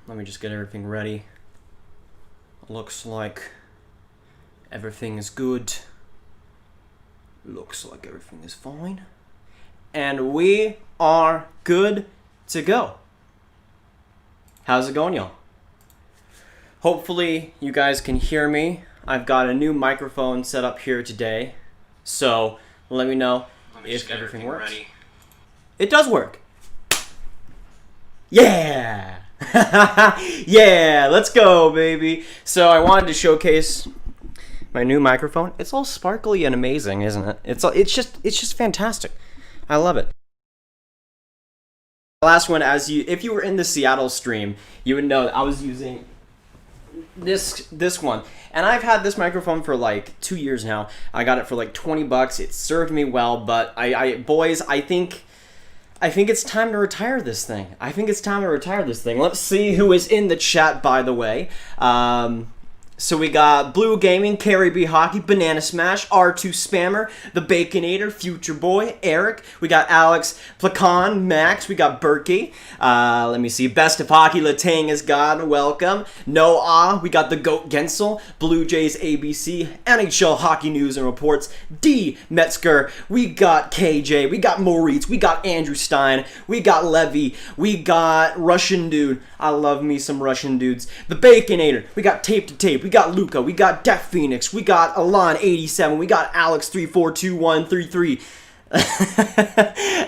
Let me just get everything ready. Looks like everything is good. Looks like everything is fine. And we are good to go. How's it going, y'all? Hopefully you guys can hear me. I've got a new microphone set up here today. So let me know if everything works. Ready. It does work. Yeah! Yeah, let's go, baby. So I wanted to showcase my new microphone. It's all sparkly and amazing, isn't it? It's just fantastic. I love it. Last one, if you were in the Seattle stream, you would know that I was using this one, and I've had this microphone for like 2 years now. I got it for like 20 bucks. It served me well, but boys, I think it's time to retire this thing. Let's see who is in the chat, by the way. So we got Blue Gaming, Carrie B Hockey, Banana Smash, R2 Spammer, The Baconator, Future Boy, Eric. We got Alex, Placon, Max. We got Berkey. Let me see. Best of Hockey, Latang is God. Welcome. Noah. We got the Goat Gensel, Blue Jays ABC, NHL Hockey News and Reports, D Metzger. We got KJ. We got Moritz. We got Andrew Stein. We got Levy. We got Russian Dude. I love me some Russian dudes. The Baconator. We got Tape to Tape. We got Luca. We got Death Phoenix. We got Alon87. We got Alex342133.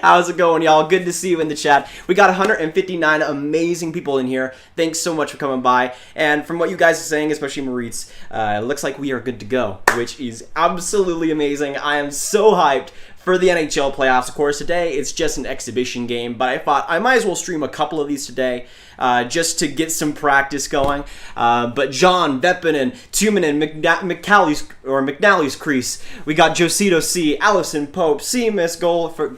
How's it going, y'all? Good to see you in the chat. We got 159 amazing people in here. Thanks so much for coming by. And from what you guys are saying, especially Moritz, it looks like we are good to go, which is absolutely amazing. I am so hyped for the NHL playoffs. Of course, today it's just an exhibition game, but I thought I might as well stream a couple of these today just to get some practice going. But John, Veppinen, Tumanen, McNally's Crease. We got Josito C, Allison Pope, Seamus Golfer,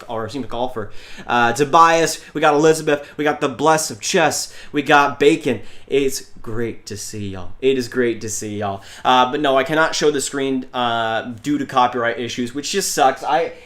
Tobias. We got Elizabeth. We got the Bless of Chess. We got Bacon. It's great to see y'all. It is great to see y'all. But no, I cannot show the screen due to copyright issues, which just sucks.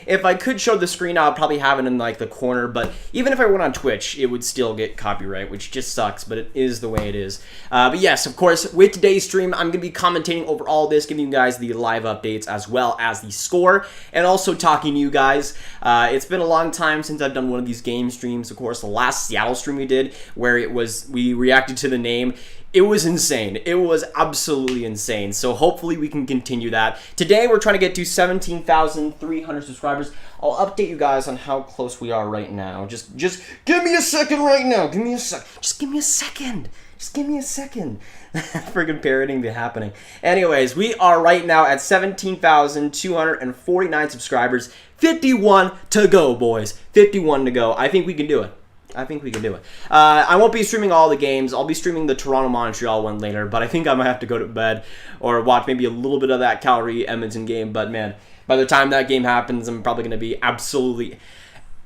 If I could show the screen, I would probably have it in like the corner, but even if I went on Twitch, it would still get copyright, which just sucks, but it is the way it is. But yes, of course, with today's stream, I'm going to be commentating over all this, giving you guys the live updates as well as the score, and also talking to you guys. It's been a long time since I've done one of these game streams. Of course, the last Seattle stream we did, where we reacted to the name, it was insane. It was absolutely insane. So hopefully we can continue that. Today we're trying to get to 17,300 subscribers. I'll update you guys on how close we are right now. Just give me a second right now. Give me a sec. Just give me a second. Just give me a second. Friggin' parroting the happening. Anyways, we are right now at 17,249 subscribers. 51 to go, boys. 51 to go. I think we can do it. I won't be streaming all the games. I'll be streaming the Toronto-Montreal one later, but I think I might have to go to bed or watch maybe a little bit of that Calgary-Edmonton game. But man, by the time that game happens, I'm probably going to be absolutely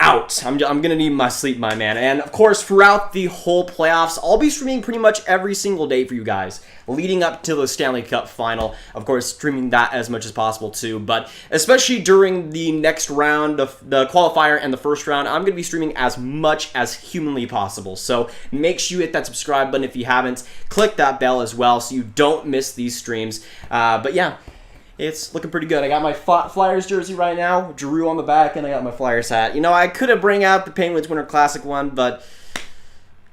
out. I'm going to need my sleep, my man. And of course, throughout the whole playoffs, I'll be streaming pretty much every single day for you guys, leading up to the Stanley Cup final. Of course, streaming that as much as possible too. But especially during the next round of the qualifier and the first round, I'm going to be streaming as much as humanly possible. So make sure you hit that subscribe button if you haven't. Click that bell as well so you don't miss these streams. But yeah, it's looking pretty good. I got my Flyers jersey right now, Drew on the back, and I got my Flyers hat. You know, I could have bring out the Penguins Winter Classic one, but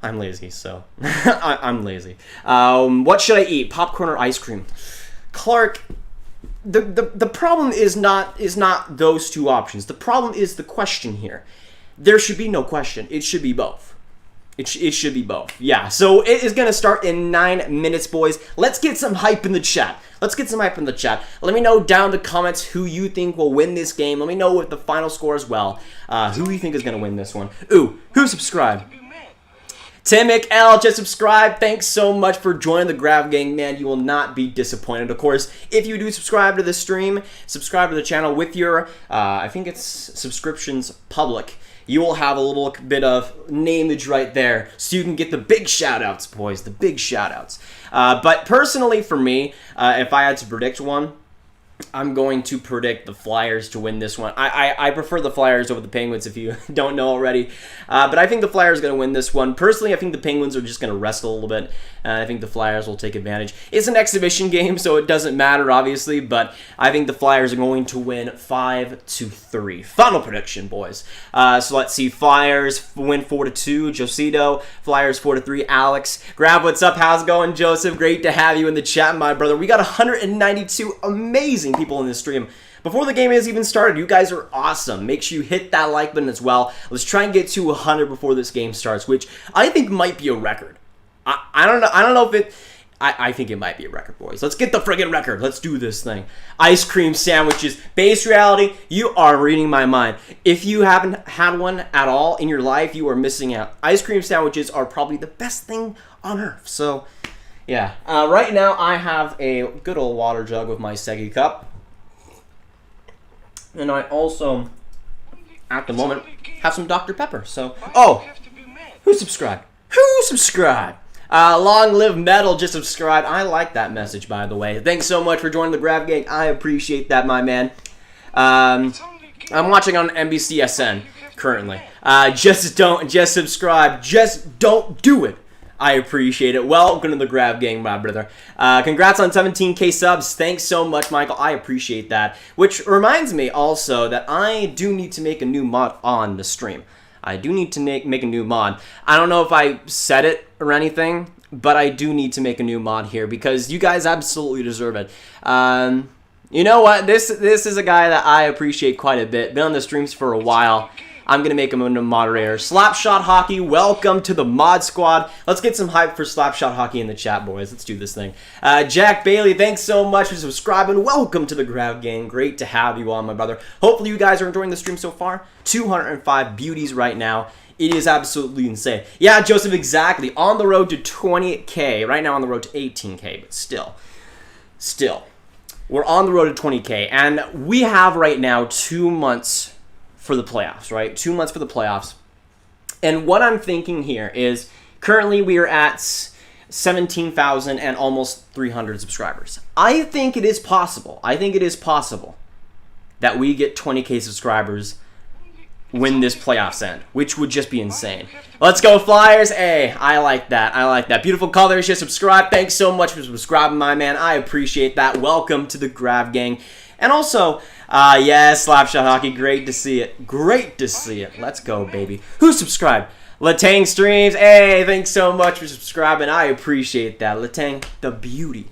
I'm lazy, so I'm lazy. What should I eat? Popcorn or ice cream? Clark, the problem is not those two options. The problem is the question here. There should be no question. It should be both. It should be both. Yeah, so it is going to start in 9 minutes, boys. Let's get some hype in the chat. Let me know down in the comments who you think will win this game. Let me know with the final score as well. Who you think is going to win this one. Ooh, who subscribed? Timic L just subscribed. Thanks so much for joining the Grav gang, man. You will not be disappointed. Of course, if you do subscribe to the stream, subscribe to the channel with your, I think it's subscriptions public, you will have a little bit of nameage right there, so you can get the big shout-outs, boys, the big shout-outs. But personally, for me, if I had to predict one, I'm going to predict the Flyers to win this one. I prefer the Flyers over the Penguins, if you don't know already. But I think the Flyers are going to win this one. Personally, I think the Penguins are just going to wrestle a little bit. I think the Flyers will take advantage. It's an exhibition game, so it doesn't matter, obviously. But I think the Flyers are going to win 5-3. Final prediction, boys. So let's see. Flyers win 4-2. Josito. Flyers 4-3. Alex. Grav, what's up? How's it going, Joseph? Great to have you in the chat, my brother. We got 192 amazing people in this stream. Before the game has even started, you guys are awesome. Make sure you hit that like button as well. Let's try and get to 100 before this game starts, which I think might be a record. I don't know. I don't know if it. I think it might be a record, boys. Let's get the friggin' record. Let's do this thing. Ice cream sandwiches. Base reality, you are reading my mind. If you haven't had one at all in your life, you are missing out. Ice cream sandwiches are probably the best thing on earth. So, yeah. Right now, I have a good old water jug with my Segi cup. And I also, at the moment, have some Dr. Pepper. So, oh, who subscribed? Who subscribed? Long live metal, just subscribe. I like that message, by the way. Thanks so much for joining the Grav Gang. I appreciate that, my man. I'm watching on NBCSN currently. Just subscribe. Just don't do it. I appreciate it. Welcome to the Grav Gang, my brother. Congrats on 17K subs. Thanks so much, Michael. I appreciate that. Which reminds me also that I do need to make a new mod on the stream. I do need to make a new mod. I don't know if I said it or anything, but I do need to make a new mod here because you guys absolutely deserve it. You know what? This is a guy that I appreciate quite a bit. Been on the streams for a while. I'm going to make him into moderator. Slapshot Hockey, welcome to the mod squad. Let's get some hype for Slapshot Hockey in the chat, boys. Let's do this thing. Jack Bailey, thanks so much for subscribing. Welcome to the Grav Gang. Great to have you on, my brother. Hopefully you guys are enjoying the stream so far. 205 beauties right now. It is absolutely insane. Yeah, Joseph, exactly. On the road to 20K. Right now on the road to 18K, but still. We're on the road to 20K, and we have right now 2 months for the playoffs, right? 2 months for the playoffs. And what I'm thinking here is currently we are at 17,000 and almost 300 subscribers. I think it is possible. That we get 20K subscribers when this playoffs end, which would just be insane. Let's go Flyers. Hey, I like that. Beautiful colors. Just subscribe. Thanks so much for subscribing, my man. I appreciate that. Welcome to the Grav Gang. And also, yes, Slapshot Hockey, great to see it. Let's go, baby. Who subscribed? Latang Streams, hey, thanks so much for subscribing. I appreciate that. Latang, the beauty.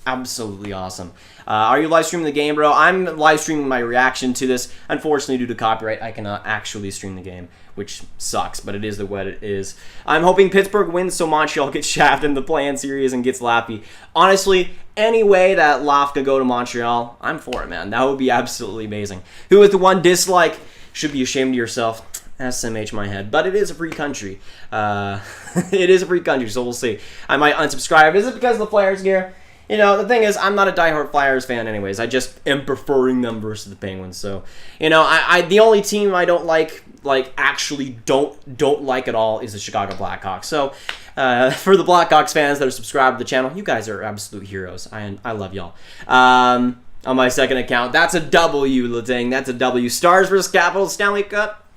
Absolutely awesome. Are you live streaming the game, bro? I'm live streaming my reaction to this. Unfortunately, due to copyright, I cannot actually stream the game, which sucks, but it is what it is. I'm hoping Pittsburgh wins so Montreal gets shafted in the play-in series and gets Laffy. Honestly, any way that Laff could go to Montreal, I'm for it, man. That would be absolutely amazing. Who is the one dislike? Should be ashamed of yourself. SMH my head. But it is a free country. It is a free country, so we'll see. I might unsubscribe. Is it because of the Flyers gear? You know, the thing is, I'm not a diehard Flyers fan anyways. I just am preferring them versus the Penguins. So, you know, I the only team I don't like actually don't like at all is the Chicago Blackhawks. So, for the Blackhawks fans that are subscribed to the channel, you guys are absolute heroes. I love y'all. On my second account, that's a W, Latang. That's a W. Stars versus Capitals Stanley Cup.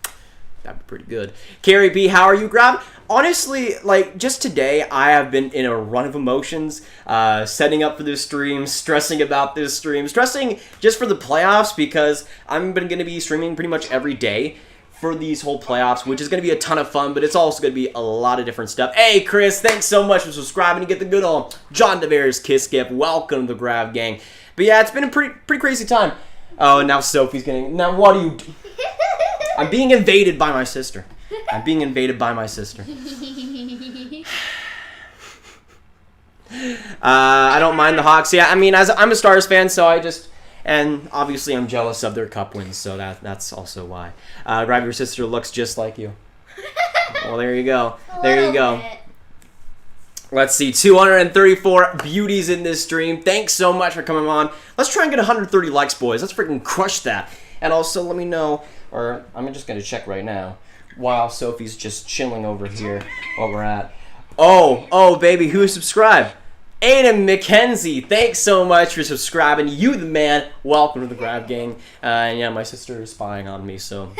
That'd be pretty good. Carrie B, how are you, Grav? Honestly, like, just today, I have been in a run of emotions, setting up for this stream, stressing about this stream, stressing just for the playoffs because I'm going to be streaming pretty much every day for these whole playoffs, which is going to be a ton of fun, but it's also going to be a lot of different stuff. Hey, Chris, thanks so much for subscribing to get the good old John DeVere's Kiss Gift. Welcome to the Grav Gang. But yeah, it's been a pretty crazy time. Oh, now Sophie's getting... Now, what do you... I'm being invaded by my sister. I don't mind the Hawks. Yeah, I mean, I'm a Stars fan, so I just... And obviously I'm jealous of their cup wins, so that's also why. Grab your sister looks just like you. Well, there you go. Let's see, 234 beauties in this stream. Thanks so much for coming on. Let's try and get 130 likes, boys. Let's freaking crush that. And also, let me know, or I'm just going to check right now, while Sophie's just chilling over here while we're at. Oh, baby, who subscribed? Aiden McKenzie, thanks so much for subscribing. You the man. Welcome to the Grav gang. And yeah, my sister is spying on me, so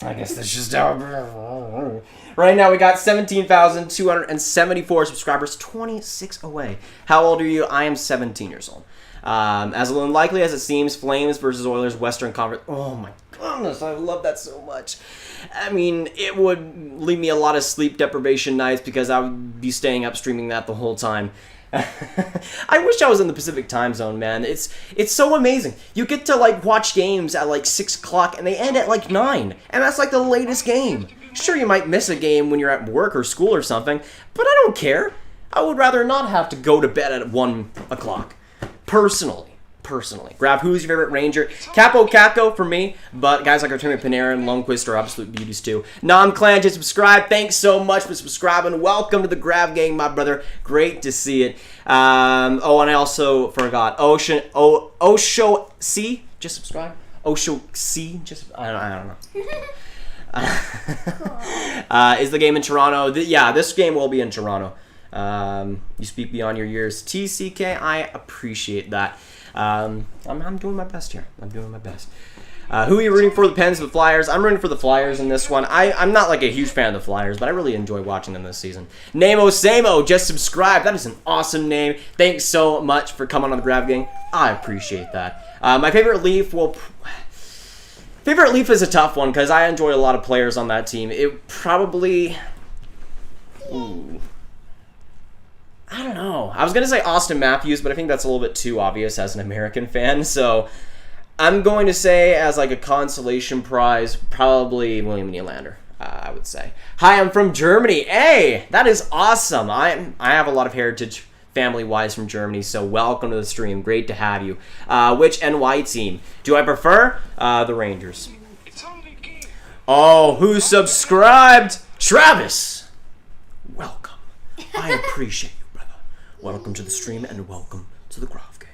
I guess that's just how. Right now we got 17,274 subscribers, 26 away. How old are you? I am 17 years old. As unlikely as it seems, Flames versus Oilers Western Conference. Oh my goodness, I love that so much. I mean, it would leave me a lot of sleep deprivation nights because I would be staying up streaming that the whole time. I wish I was in the Pacific time zone, man. It's so amazing. You get to like watch games at like 6 o'clock and they end at like 9, and that's like the latest game. Sure, you might miss a game when you're at work or school or something, but I don't care. I would rather not have to go to bed at 1 o'clock. Personally. Grav, who's your favorite Ranger? Capo Caco for me, but guys like Artemi Panarin and Lundqvist are absolute beauties too. Nam Clan just subscribed. Thanks so much for subscribing. Welcome to the Grav gang, my brother. Great to see it. Oh, and I also forgot. Osho C just subscribe. Osho C just I don't know. Is the game in Toronto? Yeah, this game will be in Toronto. You speak beyond your years. TCK, I appreciate that. I'm doing my best here. I'm doing my best. Who are you rooting for, the Pens or the Flyers? I'm rooting for the Flyers in this one. I'm not like a huge fan of the Flyers, but I really enjoy watching them this season. Namo Samo, just subscribe. That is an awesome name. Thanks so much for coming on the Grav gang. I appreciate that. My favorite Leaf, well, favorite Leaf is a tough one because I enjoy a lot of players on that team. It probably... Ooh. I don't know. I was going to say Austin Matthews, but I think that's a little bit too obvious as an American fan. So I'm going to say as like a consolation prize, probably William Nylander, I would say. Hi, I'm from Germany. Hey, that is awesome. I have a lot of heritage family-wise from Germany, so welcome to the stream. Great to have you. Which NY team? Do I prefer the Rangers? Oh, who subscribed? Travis. Welcome. I appreciate you. Welcome to the stream and welcome to the Grav gang.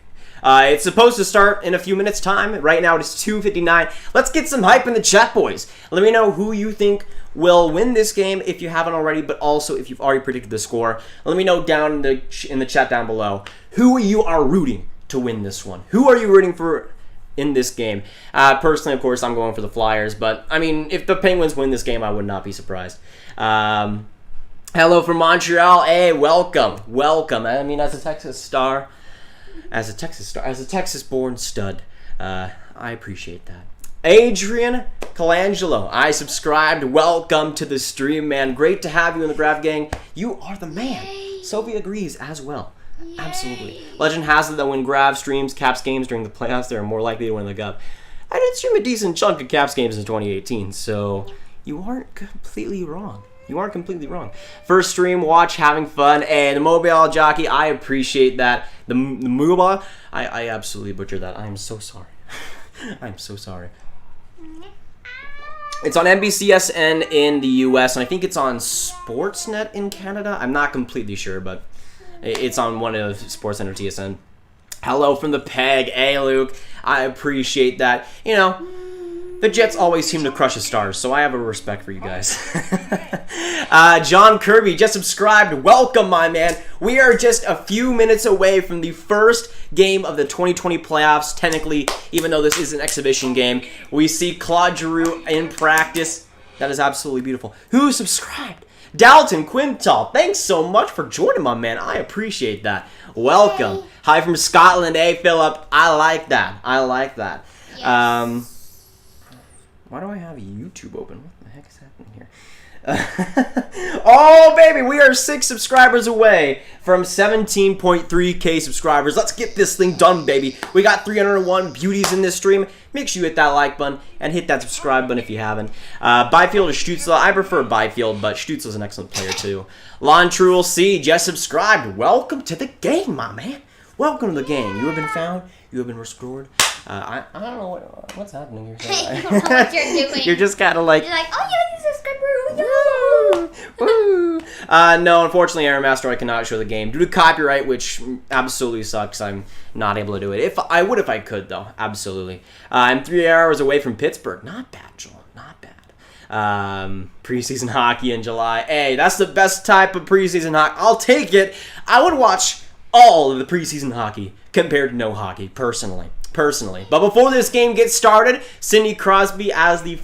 It's supposed to start in a few minutes' time. Right now it is 2:59. Let's get some hype in the chat, boys. Let me know who you think will win this game if you haven't already, but also if you've already predicted the score. Let me know down in the chat down below who you are rooting to win this one. Who are you rooting for in this game? Personally, of course, I'm going for the Flyers, but I mean, if the Penguins win this game, I would not be surprised. Hello from Montreal. Hey, welcome. I mean, as a Texas-born stud, I appreciate that. Adrian Colangelo, I subscribed. Welcome to the stream, man. Great to have you in the Grav gang. You are the man. Yay. Sophie agrees as well. Yay. Absolutely. Legend has it that when Grav streams Caps games during the playoffs, they're more likely to win the Cup. I did stream a decent chunk of Caps games in 2018, so you aren't completely wrong. First stream, watch, having fun, and the mobile jockey, I appreciate that. The mobile, I absolutely butchered that. I am so sorry. I'm so sorry. It's on NBCSN in the US, and I think it's on Sportsnet in Canada. I'm not completely sure, but it's on one of Sportsnet or TSN. Hello from the Peg. Hey, Luke. I appreciate that. You know, the Jets always seem to crush the Stars, so I have a respect for you guys. John Kirby just subscribed. Welcome, my man. We are just a few minutes away from the first game of the 2020 playoffs, technically, even though this is an exhibition game. We see Claude Giroux in practice. That is absolutely beautiful. Who subscribed? Dalton Quintal, thanks so much for joining, my man. I appreciate that. Welcome. Hey. Hi from Scotland. Hey, Philip. I like that. Yes. Why do I have YouTube open? What the heck is happening here? Oh, baby, we are 6 subscribers away from 17.3k subscribers. Let's get this thing done, baby. We got 301 beauties in this stream. Make sure you hit that like button and hit that subscribe button if you haven't. Byfield or Stützle? I prefer Byfield, but Stützle's an excellent player too. Lontrul C just subscribed. Welcome to the game, my man. Welcome to the game. You have been found. You have been restored. I don't know what's happening here. I don't know what you're doing. You're just kind of like... You're like, oh yeah, you subscriber. Woo! No, unfortunately, Aaron Master, I cannot show the game due to copyright, which absolutely sucks. I'm not able to do it. If I could, though. Absolutely. I'm 3 hours away from Pittsburgh. Not bad, Joel. Not bad. Preseason hockey in July. Hey, that's the best type of preseason hockey. I'll take it. I would watch all of the preseason hockey compared to no hockey, personally. But before this game gets started, Sidney Crosby as the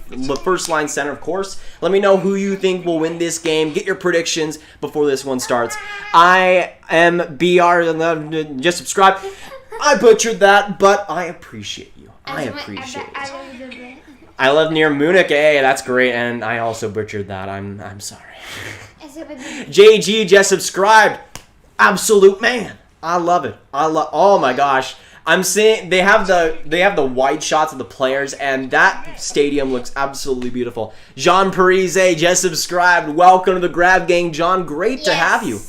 first line center, of course. Let me know who you think will win this game. Get your predictions before this one starts. I am BR. Just subscribe. I butchered that, but I appreciate you. I appreciate it. I love near Munich. Hey, that's great, and I also butchered that. I'm sorry. JG just subscribed. Absolute man. I love it. Oh my gosh. I'm seeing they have the wide shots of the players, and that stadium looks absolutely beautiful. Jean Parise just subscribed. Welcome to the Grav gang, John. Great to have you.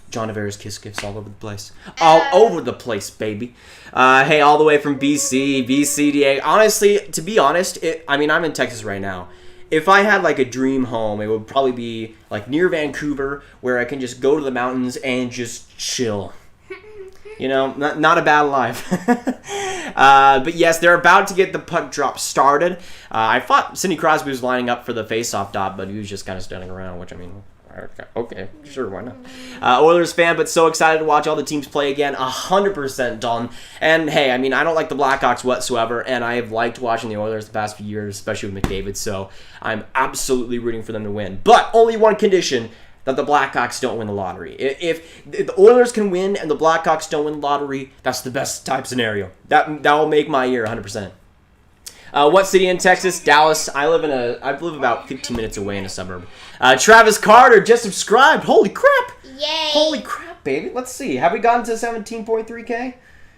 John Avera's kiss gifts all over the place. All over the place, baby. Hey, all the way from BC, BCDA. Honestly, to be honest, I'm in Texas right now. If I had like a dream home, it would probably be like near Vancouver, where I can just go to the mountains and just chill. You know, not a bad life. But yes, they're about to get the puck drop started. I thought Sidney Crosby was lining up for the face-off dot, but he was just kind of standing around, which okay, sure, why not? Oilers fan, but so excited to watch all the teams play again. 100% done. And hey, I don't like the Blackhawks whatsoever, and I have liked watching the Oilers the past few years, especially with McDavid, so I'm absolutely rooting for them to win. But only one condition: that the Blackhawks don't win the lottery. If the Oilers can win and the Blackhawks don't win the lottery, that's the best type scenario. That will make my year 100%. What city in Texas? Dallas. I live about 15 minutes away in a suburb. Travis Carter just subscribed. Holy crap! Yay! Holy crap, baby. Let's see. Have we gotten to 17.3K?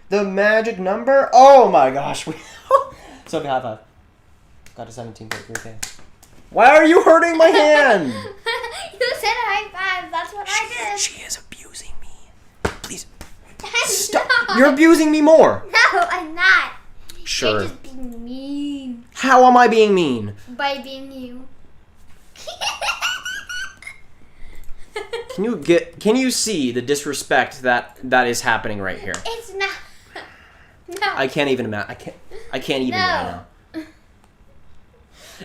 The magic number? Oh my gosh. So high five. Got to 17.3K. Why are you hurting my hand? You said high five. That's what I did. She is abusing me. Please. Stop. You're abusing me more. No, I'm not. Sure. You're just being mean. How am I being mean? By being you. Can you see the disrespect that is happening right here? It's not. No. I can't even imagine. I can't even right now.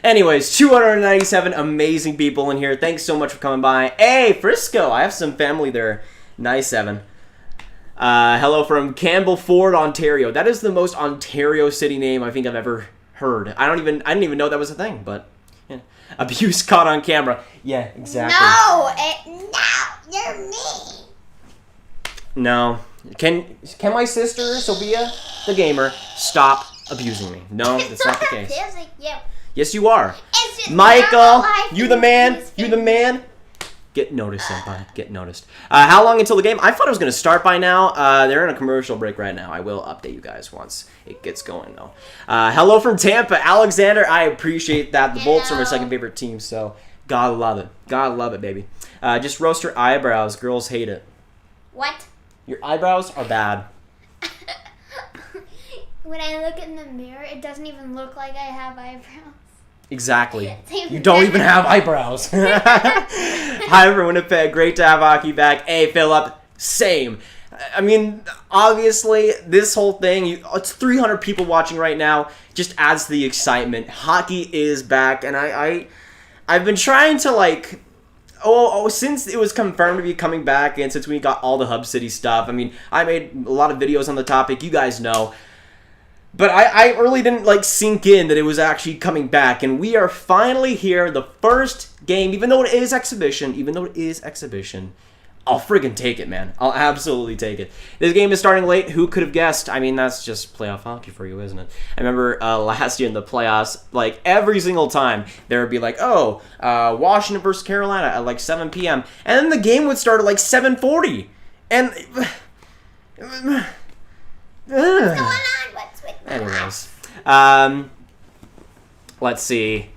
Anyways, 297 amazing people in here. Thanks so much for coming by. Hey, Frisco. I have some family there. Nice, Evan. Hello from Campbellford, Ontario. That is the most Ontario city name I think I've ever heard. I didn't even know that was a thing, but yeah. Abuse caught on camera. Yeah, exactly. No, you're mean. No. Can my sister, Sophia, the gamer, stop abusing me? No, that's not the case. Yes, you are. Michael, you the man. You the man. Get noticed, senpai. Get noticed. How long until the game? I thought it was going to start by now. They're in a commercial break right now. I will update you guys once it gets going, though. Hello from Tampa. Alexander, I appreciate that. The Bolts are my second favorite team, so gotta love it. Gotta love it, baby. Just roast your eyebrows. Girls hate it. What? Your eyebrows are bad. When I look in the mirror, it doesn't even look like I have eyebrows. Exactly. You don't even have eyebrows. Hi, everyone. Winnipeg. Great to have hockey back. Hey, Philip. Same. Obviously, this whole thing, it's 300 people watching right now, just adds to the excitement. Hockey is back, and I've been trying to, since it was confirmed to be coming back, and since we got all the Hub City stuff, I made a lot of videos on the topic. You guys know. But I really didn't sink in that it was actually coming back, and we are finally here. The first game, even though it is exhibition, I'll friggin' take it, man. I'll absolutely take it. This game is starting late. Who could have guessed? That's just playoff hockey for you, isn't it? I remember last year in the playoffs, every single time there would be Washington versus Carolina at 7 p.m. and then the game would start at 7:40, and What's going on? Anyways, let's see.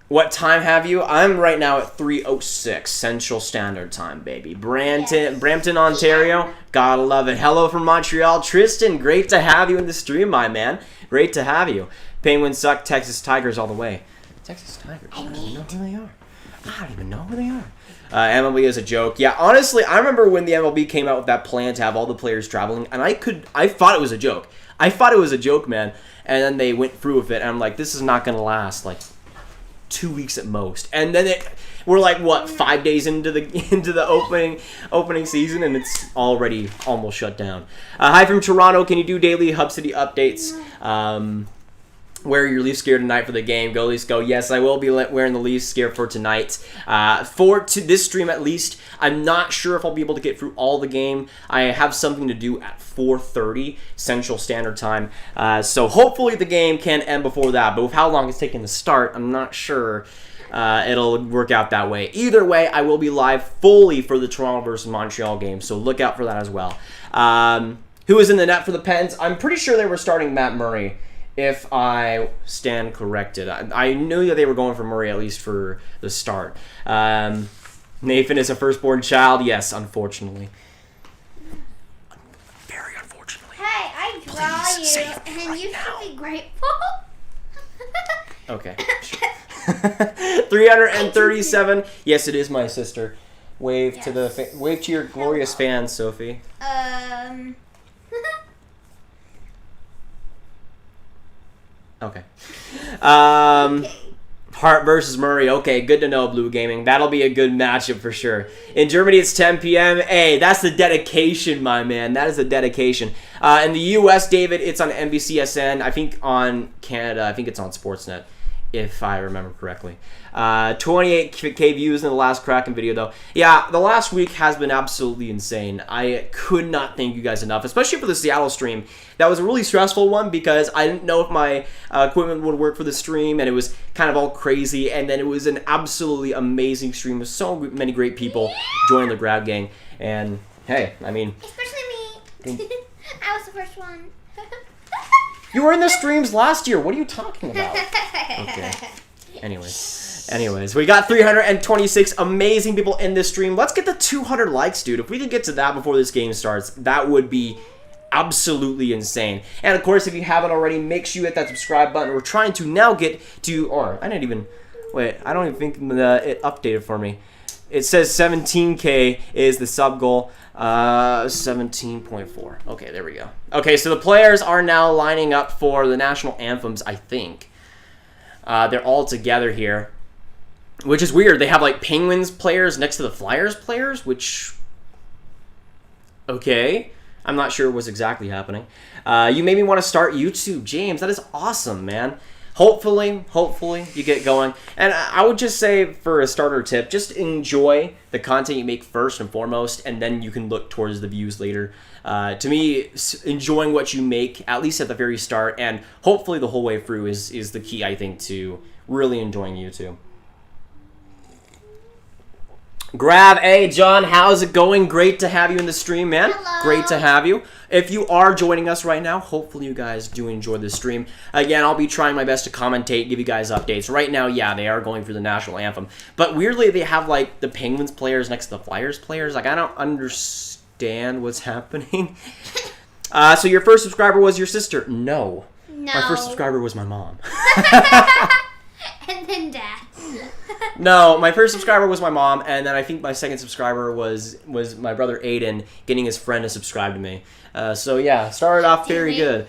What time have you? I'm right now at 3:06 Central Standard Time, baby. Brampton, Ontario. Gotta love it. Hello from Montreal, Tristan. Great to have you in the stream, my man. Great to have you. Penguins suck. Texas Tigers all the way. Texas Tigers. I don't even know who they are. I don't even know who they are. MLB is a joke. Yeah, honestly, I remember when the MLB came out with that plan to have all the players traveling, and I thought it was a joke. I thought it was a joke, man. And then they went through with it, and I'm like, this is not going to last, 2 weeks at most. And then We're like what 5 days into the opening season, and it's already almost shut down. Hi from Toronto. Can you do daily Hub City updates? Wear your Leafs gear tonight for the game. Go Leafs, go. Yes, I will be wearing the Leafs gear for tonight. For this stream at least. I'm not sure if I'll be able to get through all the game. I have something to do at 4:30 Central Standard Time. So hopefully the game can end before that. But with how long it's taking to start, I'm not sure it'll work out that way. Either way, I will be live fully for the Toronto versus Montreal game. So look out for that as well. Who is in the net for the Pens? I'm pretty sure they were starting Matt Murray, if I stand corrected. I knew that they were going for Murray at least for the start. Nathan is a firstborn child. Yes, unfortunately. Very unfortunately. Hey, I draw you, and you should be grateful. Okay. 337. Yes, it is my sister. Wave to the wave to your glorious fans, Sophie. Okay. Hart versus Murray. Okay, good to know, Blue Gaming. That'll be a good matchup for sure. In Germany, it's 10 p.m. Hey, that's the dedication, my man. That is the dedication. In the U.S., David, it's on NBCSN. I think on Canada, I think it's on Sportsnet, if I remember correctly. 28K views in the last Kraken video, though. Yeah, the last week has been absolutely insane. I could not thank you guys enough, especially for the Seattle stream. That was a really stressful one because I didn't know if my equipment would work for the stream, and it was kind of all crazy. And then it was an absolutely amazing stream with so many great people joining the Grav gang. And hey, I mean, especially me. I was the first one. You were in the streams last year. What are you talking about? Okay. Anyways, we got 326 amazing people in this stream. Let's get the 200 likes, dude. If we could get to that before this game starts, that would be absolutely insane. And of course, if you haven't already, make sure you hit that subscribe button. We're trying to now get to, or I don't even think it updated for me. It says 17K is the sub goal. 17.4. Okay, there we go. Okay, so the players are now lining up for the national anthems, I think. They're all together here, which is weird. They have like Penguins players next to the Flyers players, which, okay, I'm not sure what's exactly happening. You made me want to start YouTube, James. That is awesome, man. Hopefully you get going. And I would just say, for a starter tip, just enjoy the content you make first and foremost, and then you can look towards the views later. To me, enjoying what you make, at least at the very start, and hopefully the whole way through is the key, I think, to really enjoying YouTube. Grav, hey John, how's it going? Great to have you in the stream, man. Hello. Great to have you. If you are joining us right now, hopefully you guys do enjoy this stream. Again, I'll be trying my best to commentate, give you guys updates. Right now, yeah, they are going through the national anthem. But weirdly, they have like the Penguins players next to the Flyers players. Like, I don't understand what's happening. So your first subscriber was your sister? No. My first subscriber was my mom. And then Dad. No, my first subscriber was my mom, and then I think my second subscriber was my brother Aiden getting his friend to subscribe to me. So yeah, started off very good.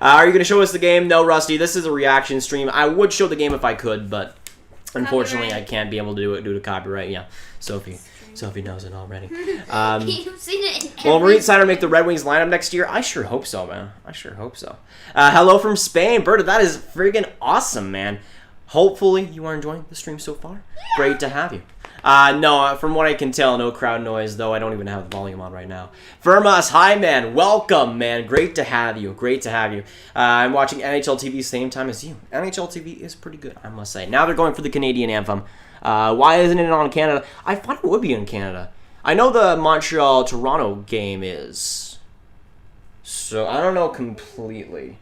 Are you going to show us the game? No, Rusty, this is a reaction stream. I would show the game if I could, but unfortunately I can't be able to do it due to copyright. Yeah, Sophie knows it already. You've seen it in Will Marie Sider make the Red Wings lineup next year? I sure hope so, man. I sure hope so. Hello from Spain. Berta, that is friggin' awesome, man. Hopefully you are enjoying the stream so far. Yeah. Great to have you. No, from what I can tell, no crowd noise, though I don't even have the volume on right now. Firmas, hi, man. Welcome, man. Great to have you. Great to have you. I'm watching NHL TV same time as you. NHL TV is pretty good, I must say. Now they're going for the Canadian anthem. Why isn't it on Canada? I thought it would be in Canada. I know the Montreal-Toronto game is. So I don't know completely.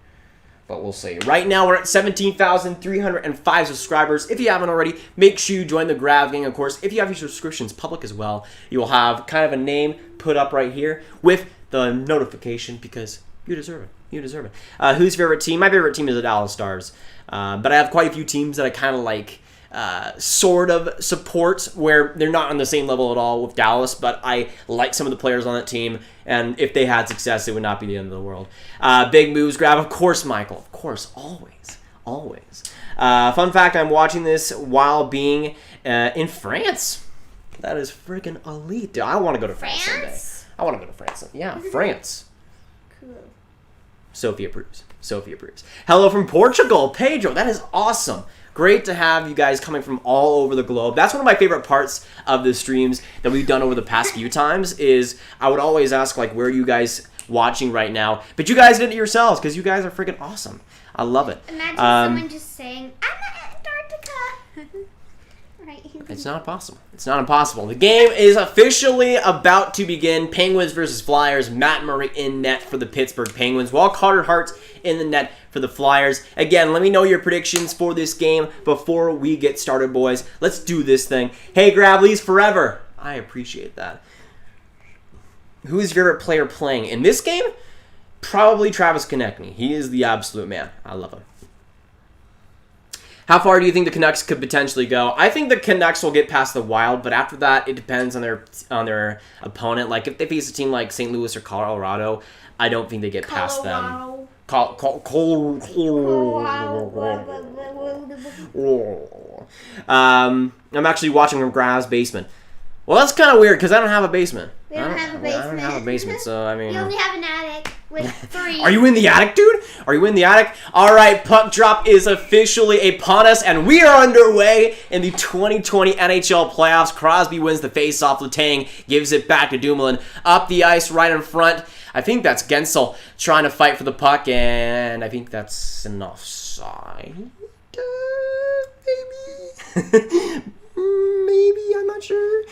But we'll see. Right now, we're at 17,305 subscribers. If you haven't already, make sure you join the Grav gang. Of course, if you have your subscriptions public as well, you will have kind of a name put up right here with the notification because you deserve it. You deserve it. Whose favorite team? My favorite team is the Dallas Stars. But I have quite a few teams that I kind of like sort of support where they're not on the same level at all with Dallas, but I like some of the players on that team, and if they had success, it would not be the end of the world. Big moves, Grav. Of course, Michael. Of course, always. always. Fun fact, I'm watching this while being in France. That is freaking elite. Dude, I want to go to France someday. I want to go to France. Yeah, France. Cool. Sophie approves. Sophie approves. Hello from Portugal, Pedro. That is awesome. Great to have you guys coming from all over the globe. That's one of my favorite parts of the streams that we've done over the past few times is I would always ask, like, where are you guys watching right now? But you guys did it yourselves because you guys are freaking awesome. I love it. Imagine someone just saying, I'm at Antarctica. Right. It's not impossible. It's not impossible. The game is officially about to begin. Penguins versus Flyers. Matt Murray in net for the Pittsburgh Penguins, while Carter Hart's in the net for the Flyers. Again, let me know your predictions for this game before we get started, boys. Let's do this thing. Hey, Graviteh forever. I appreciate that. Who is your favorite player playing in this game? Probably Travis Konechny. He is the absolute man. I love him. How far do you think the Canucks could potentially go? I think the Canucks will get past the Wild, but after that, it depends on their opponent. Like, if they face a team like St. Louis or Colorado, I don't think they get past them. I'm actually watching from Grav's basement. Well, that's kind of weird because I don't have a basement. We don't have a basement. I don't have a basement, so I mean... You only have an attic with 3. Are you in the attic, dude? Are you in the attic? All right, puck drop is officially upon us, and we are underway in the 2020 NHL playoffs. Crosby wins the face-off. Letang gives it back to Dumoulin. Up the ice right in front. I think that's Gensel trying to fight for the puck, and I think that's an offside. Maybe. Maybe, I'm not sure.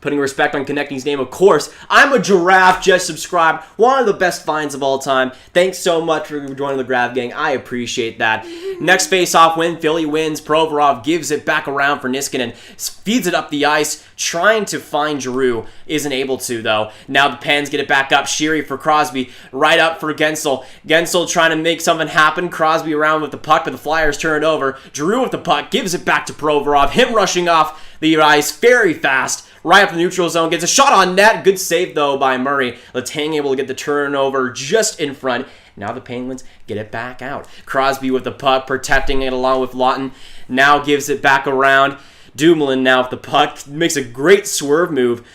Putting respect on Konechny's name, of course. I'm a giraffe, just subscribe. One of the best finds of all time. Thanks so much for joining the Grav gang. I appreciate that. Next face-off win, Philly wins. Provorov gives it back around for Niskanen. Feeds it up the ice, trying to find Giroux. Isn't able to, though. Now the Pens get it back up. Sheary for Crosby. Right up for Gensel. Gensel trying to make something happen. Crosby around with the puck, but the Flyers turn it over. Giroux with the puck. Gives it back to Provorov. Him rushing off the ice very fast. Right up the neutral zone. Gets a shot on net. Good save, though, by Murray. Letang able to get the turnover just in front. Now the Penguins get it back out. Crosby with the puck, protecting it along with Lawton. Now gives it back around. Dumoulin now with the puck. Makes a great swerve move.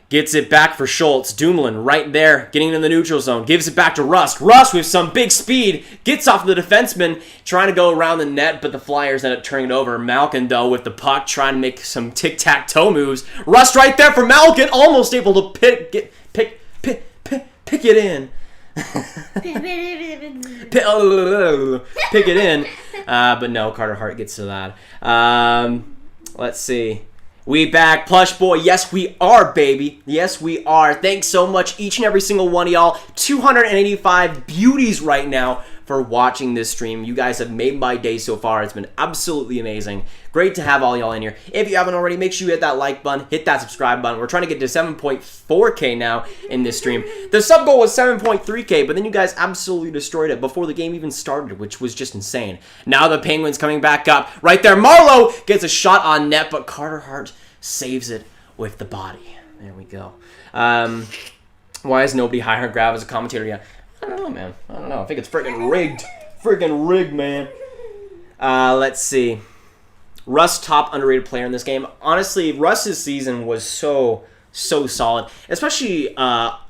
Gets it back for Schultz. Dumoulin right there, getting in the neutral zone. Gives it back to Rust. Rust with some big speed. Gets off the defenseman, trying to go around the net, but the Flyers end up turning it over. Malkin, though, with the puck, trying to make some tic-tac-toe moves. Rust right there for Malkin, almost able to pick it in. Pick it in. But no, Carter Hart gets to that. Let's see. We back, plush boy. Yes, we are, baby. Yes, we are. Thanks so much, each and every single one of y'all. 285 beauties right now for watching this stream. You guys have made my day so far. It's been absolutely amazing. Great to have all y'all in here. If you haven't already, make sure you hit that like button, hit that subscribe button. We're trying to get to 7.4K now in this stream. The sub goal was 7.3K, but then you guys absolutely destroyed it before the game even started, which was just insane. Now the Penguins coming back up. Right there, Marlowe gets a shot on net, but Carter Hart saves it with the body. There we go. Why is nobody hiring Grav as a commentator yet? I don't know, man. I don't know. I think it's freaking rigged. Freaking rigged, man. Let's see. Russ, top underrated player in this game. Honestly, Russ's season was so solid. Especially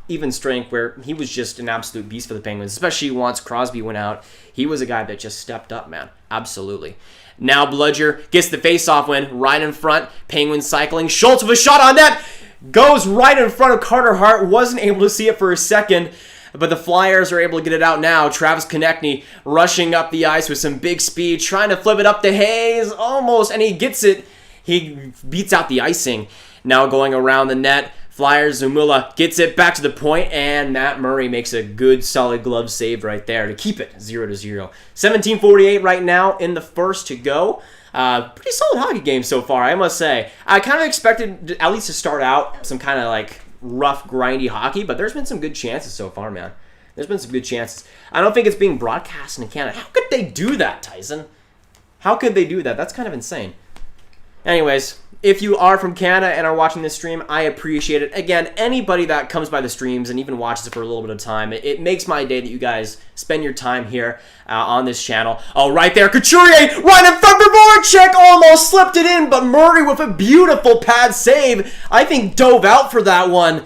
even strength, where he was just an absolute beast for the Penguins. Especially once Crosby went out. He was a guy that just stepped up, man. Absolutely. Now Bludger gets the face-off win right in front. Penguins cycling. Schultz with a shot on net. Goes right in front of Carter Hart. Wasn't able to see it for a second. But the Flyers are able to get it out now. Travis Konechny rushing up the ice with some big speed. Trying to flip it up to Hayes. Almost. And he gets it. He beats out the icing. Now going around the net. Flyers, Zumula gets it back to the point, and Matt Murray makes a good, solid glove save right there to keep it 0-0. 17:48 right now in the first to go. Pretty solid hockey game so far, I must say. I kind of expected at least to start out some kind of like rough, grindy hockey, but there's been some good chances so far, man. There's been some good chances. I don't think it's being broadcast in Canada. How could they do that, Tyson? How could they do that? That's kind of insane. Anyways, if you are from Canada and are watching this stream, I appreciate it. Again, anybody that comes by the streams and even watches it for a little bit of time, it makes my day that you guys spend your time here on this channel. Oh, right there, Couturier, right in front of Voracek, almost slipped it in, but Murray with a beautiful pad save, I think dove out for that one.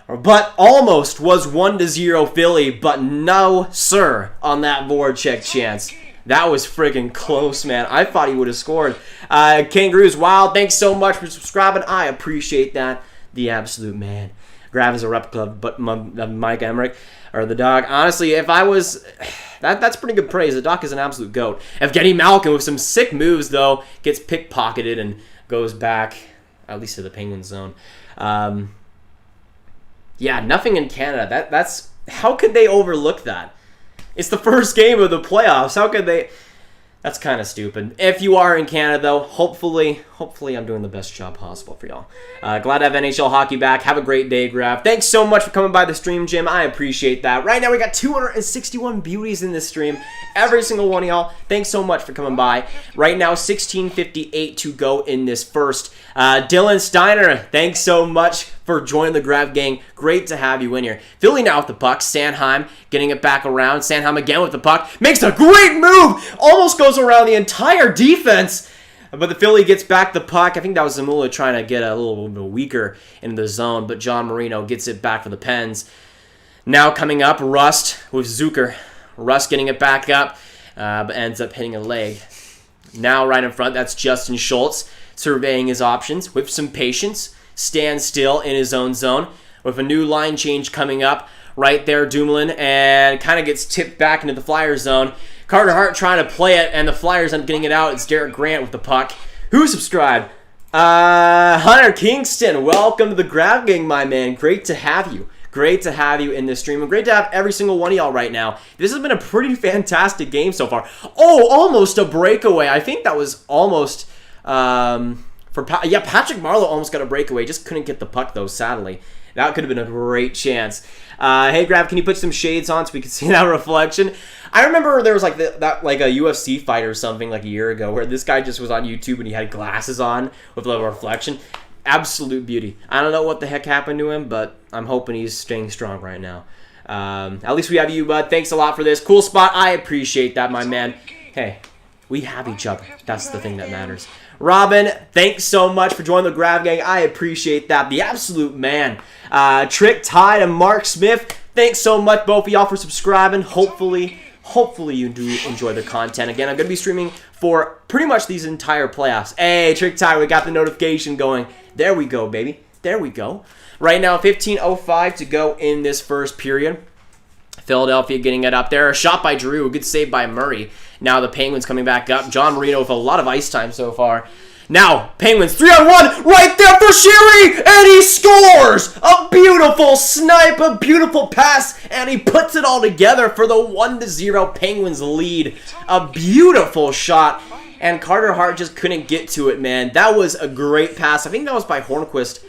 But almost was 1-0 Philly, but no, sir, on that Voracek chance. That was friggin' close, man. I thought he would have scored. Kangaroos Wild, thanks so much for subscribing. I appreciate that. The absolute man. Grav is a replica, but Mike Emmerich, or the dog. Honestly, if I was... That's pretty good praise. The dog is an absolute goat. Evgeny Malkin with some sick moves, though. Gets pickpocketed and goes back, at least to the Penguin zone. Yeah, nothing in Canada. That's... How could they overlook that? It's the first game of the playoffs. How could they... That's kind of stupid. If you are in Canada, though, hopefully I'm doing the best job possible for y'all. Glad to have NHL hockey back. Have a great day, Grav. Thanks so much for coming by the stream, Jim. I appreciate that. Right now, we got 261 beauties in this stream. Every single one of y'all, thanks so much for coming by. Right now, 16:58 to go in this first. Dylan Steiner, thanks so much for joining the Grav gang. Great to have you in here. Philly now with the puck. Sanheim getting it back around. Sanheim again with the puck. Makes a great move. Almost goes around the entire defense. But the Philly gets back the puck. I think that was Zamula trying to get a little bit weaker in the zone. But John Marino gets it back for the Pens. Now coming up, Rust with Zucker. Rust getting it back up. But ends up hitting a leg. Now right in front, that's Justin Schultz. Surveying his options with some patience. Stands still in his own zone. With a new line change coming up. Right there, Dumoulin. And kind of gets tipped back into the Flyers zone. Carter Hart trying to play it, and the Flyers end up getting it out. It's Derek Grant with the puck. Who subscribed? Hunter Kingston. Welcome to the Grav gang, my man. Great to have you. Great to have you in this stream, and great to have every single one of y'all right now. This has been a pretty fantastic game so far. Oh, almost a breakaway. I think that was almost... Patrick Marleau almost got a breakaway. Just couldn't get the puck, though, sadly. That could have been a great chance. Hey, Grav, can you put some shades on so we can see that reflection? I remember there was like a UFC fight or something like a year ago where this guy just was on YouTube and he had glasses on with a reflection. Absolute beauty. I don't know what the heck happened to him, but I'm hoping he's staying strong right now. At least we have you, bud. Thanks a lot for this. Cool spot. I appreciate that, my man. Hey, we have each other. That's the thing that matters. Robin, thanks so much for joining the Grav gang. I appreciate that. The absolute man. Trick, Tide, and Mark Smith, thanks so much, both of y'all, for subscribing. Hopefully you do enjoy the content. Again, I'm going to be streaming for pretty much these entire playoffs. Hey, Trick, Tide, we got the notification going. There we go, baby. There we go. Right now, 15:05 to go in this first period. Philadelphia getting it up there. A shot by Drew. A good save by Murray. Now the Penguins coming back up. John Marino with a lot of ice time so far. Now, Penguins 3-on-1 right there for Sheary, and he scores! A beautiful snipe, a beautiful pass, and he puts it all together for the 1-0 Penguins lead. A beautiful shot, and Carter Hart just couldn't get to it, man. That was a great pass. I think that was by Hornquist.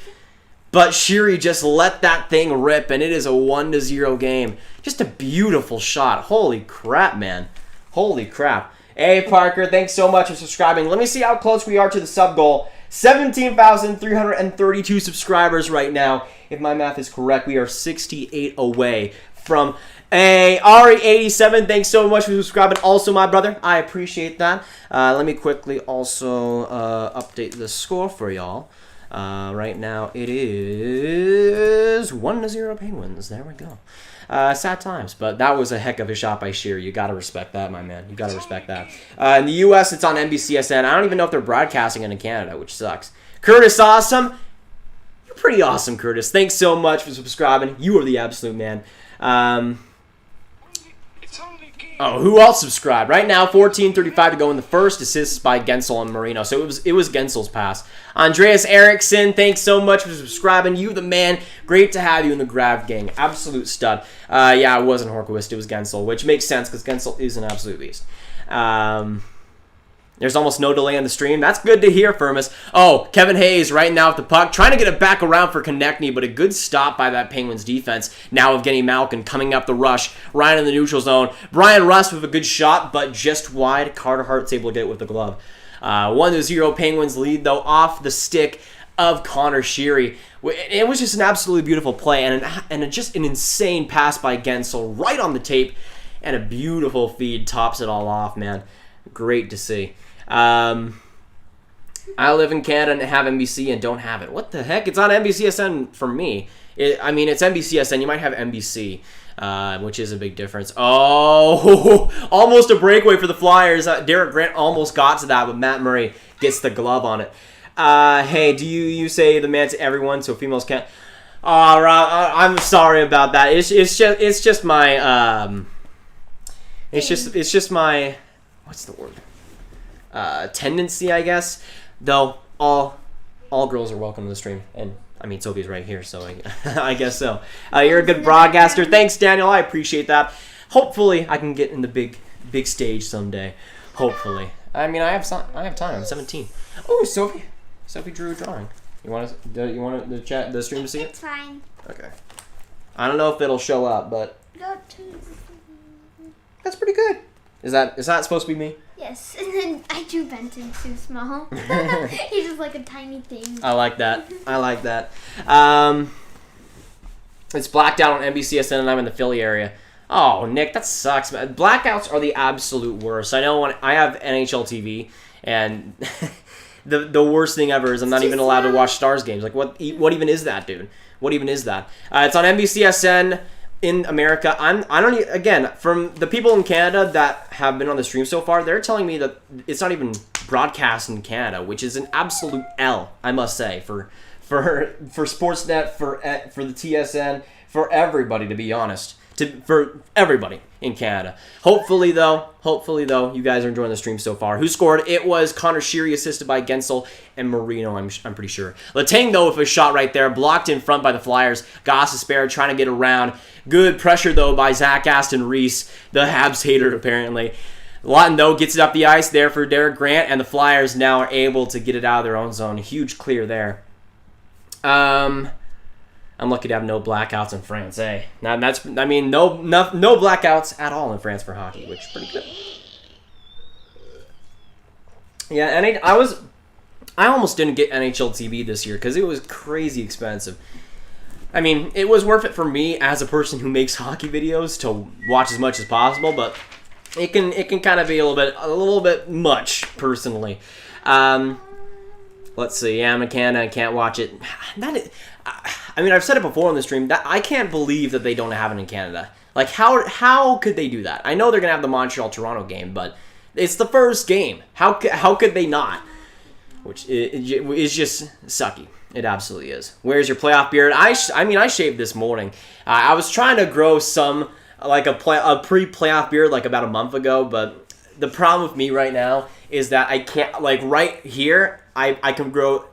But Sheary just let that thing rip, and it is a 1-0 game. Just a beautiful shot. Holy crap, man. Holy crap. Hey, Parker, thanks so much for subscribing. Let me see how close we are to the sub goal. 17,332 subscribers right now. If my math is correct, we are 68 away from a Ari87. Thanks so much for subscribing. Also, my brother, I appreciate that. Let me quickly also update the score for y'all. Right now, it is 1-0 Penguins. There we go. Sad times, but that was a heck of a shot by Shearer. You got to respect that, my man. You got to respect that. In the U.S., it's on NBCSN. I don't even know if they're broadcasting it in Canada, which sucks. Curtis Awesome. You're pretty awesome, Curtis. Thanks so much for subscribing. You are the absolute man. Oh, who else subscribed? Right now, 14:35 to go in the first. Assists by Gensel and Marino. So it was Gensel's pass. Andreas Eriksson, thanks so much for subscribing. You the man. Great to have you in the Grav gang. Absolute stud. Yeah, it wasn't Hornquist. It was Gensel, which makes sense because Gensel is an absolute beast. There's almost no delay on the stream. That's good to hear, Firmus. Oh, Kevin Hayes right now with the puck. Trying to get it back around for Konechny, but a good stop by that Penguins defense. Now Evgeny Malkin coming up the rush. Ryan in the neutral zone. Brian Rust with a good shot, but just wide. Carter Hart's able to get it with the glove. 1-0 Penguins lead, though, off the stick of Connor Sheary. It was just an absolutely beautiful play and just an insane pass by Gensel right on the tape, and a beautiful feed tops it all off, man. Great to see. I live in Canada and have NBC and don't have it. What the heck? It's on NBCSN for me. I mean, it's NBCSN. You might have NBC, which is a big difference. Oh, almost a breakaway for the Flyers. Derek Grant almost got to that, but Matt Murray gets the glove on it. Hey, do you say the man to everyone so females can't? I'm sorry about that. It's just my it's just my, what's the word? Tendency, I guess. Though all girls are welcome to the stream, and I mean Sophie's right here, so I guess so. You're a good broadcaster. Thanks, Daniel. I appreciate that. Hopefully, I can get in the big stage someday. Hopefully. I mean, I have time. I'm 17. Oh, Sophie drew a drawing. You want the stream to see it? It's fine. Okay. I don't know if it'll show up, but Go to. that's pretty good. Is that supposed to be me? Yes, and then I drew Benton too small. He's just like a tiny thing. I like that. It's blacked out on NBCSN and I'm in the Philly area. Oh, Nick, that sucks, man. Blackouts are the absolute worst. I know when I have NHL TV, and the worst thing ever is I'm not even allowed to watch Stars games. Like, what even is that, dude? What even is that? It's on NBCSN in America. Again, from the people in Canada that have been on the stream so far, they're telling me that it's not even broadcast in Canada, which is an absolute L, I must say, for Sportsnet, for the TSN, for everybody, to be honest. For everybody in Canada. Hopefully, though, you guys are enjoying the stream so far. Who scored? It was Connor Sheary, assisted by Gensel and Marino, I'm pretty sure. Letang, though, with a shot right there, blocked in front by the Flyers. Goss spared, trying to get around. Good pressure, though, by Zach Aston Reese, the Habs hater, apparently. Lawton, though, gets it up the ice there for Derek Grant, and the Flyers now are able to get it out of their own zone. Huge clear there. I'm lucky to have no blackouts in France, eh? No blackouts at all in France for hockey, which is pretty good. Yeah, and I almost didn't get NHL TV this year because it was crazy expensive. I mean, it was worth it for me as a person who makes hockey videos to watch as much as possible, but it can kind of be a little bit much personally. Let's see. Yeah, I'm in Canada. I can't watch it. I mean, I've said it before on the stream that I can't believe that they don't have it in Canada. Like, how could they do that? I know they're gonna have the Montreal-Toronto game, but it's the first game. How could they not? Which is just sucky. It absolutely is. Where's your playoff beard? I mean, I shaved this morning. I was trying to grow some like a pre-playoff beard like about a month ago, but the problem with me right now is that I can't, like, right here I can grow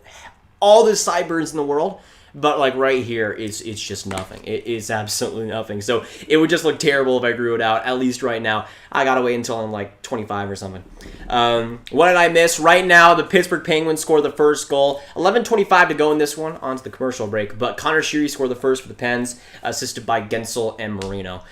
all the sideburns in the world. But, like, right here, it's just nothing. It is absolutely nothing. So it would just look terrible if I grew it out, at least right now. I gotta wait until I'm, like, 25 or something. What did I miss? Right now, the Pittsburgh Penguins scored the first goal. 11:25 to go in this one, on to the commercial break. But Connor Sheary scored the first for the Pens, assisted by Gensel and Marino.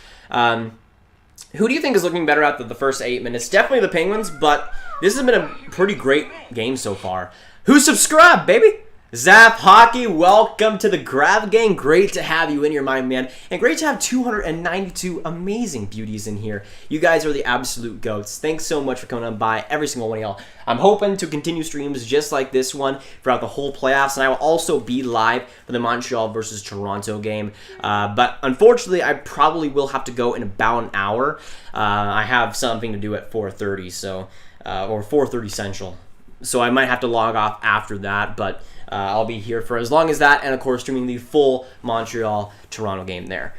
Who do you think is looking better after the first 8 minutes? Definitely the Penguins, but this has been a pretty great game so far. Who subscribed, baby? Zap Hockey, welcome to the Grav gang. Great to have you in your mind, man. And great to have 292 amazing beauties in here. You guys are the absolute goats. Thanks so much for coming on by, every single one of y'all. I'm hoping to continue streams just like this one throughout the whole playoffs, and I will also be live for the Montreal versus Toronto game. But unfortunately, I probably will have to go in about an hour. I have something to do at 4:30, so or 4:30 Central. So I might have to log off after that, but I'll be here for as long as that, and of course streaming the full Montreal-Toronto game there.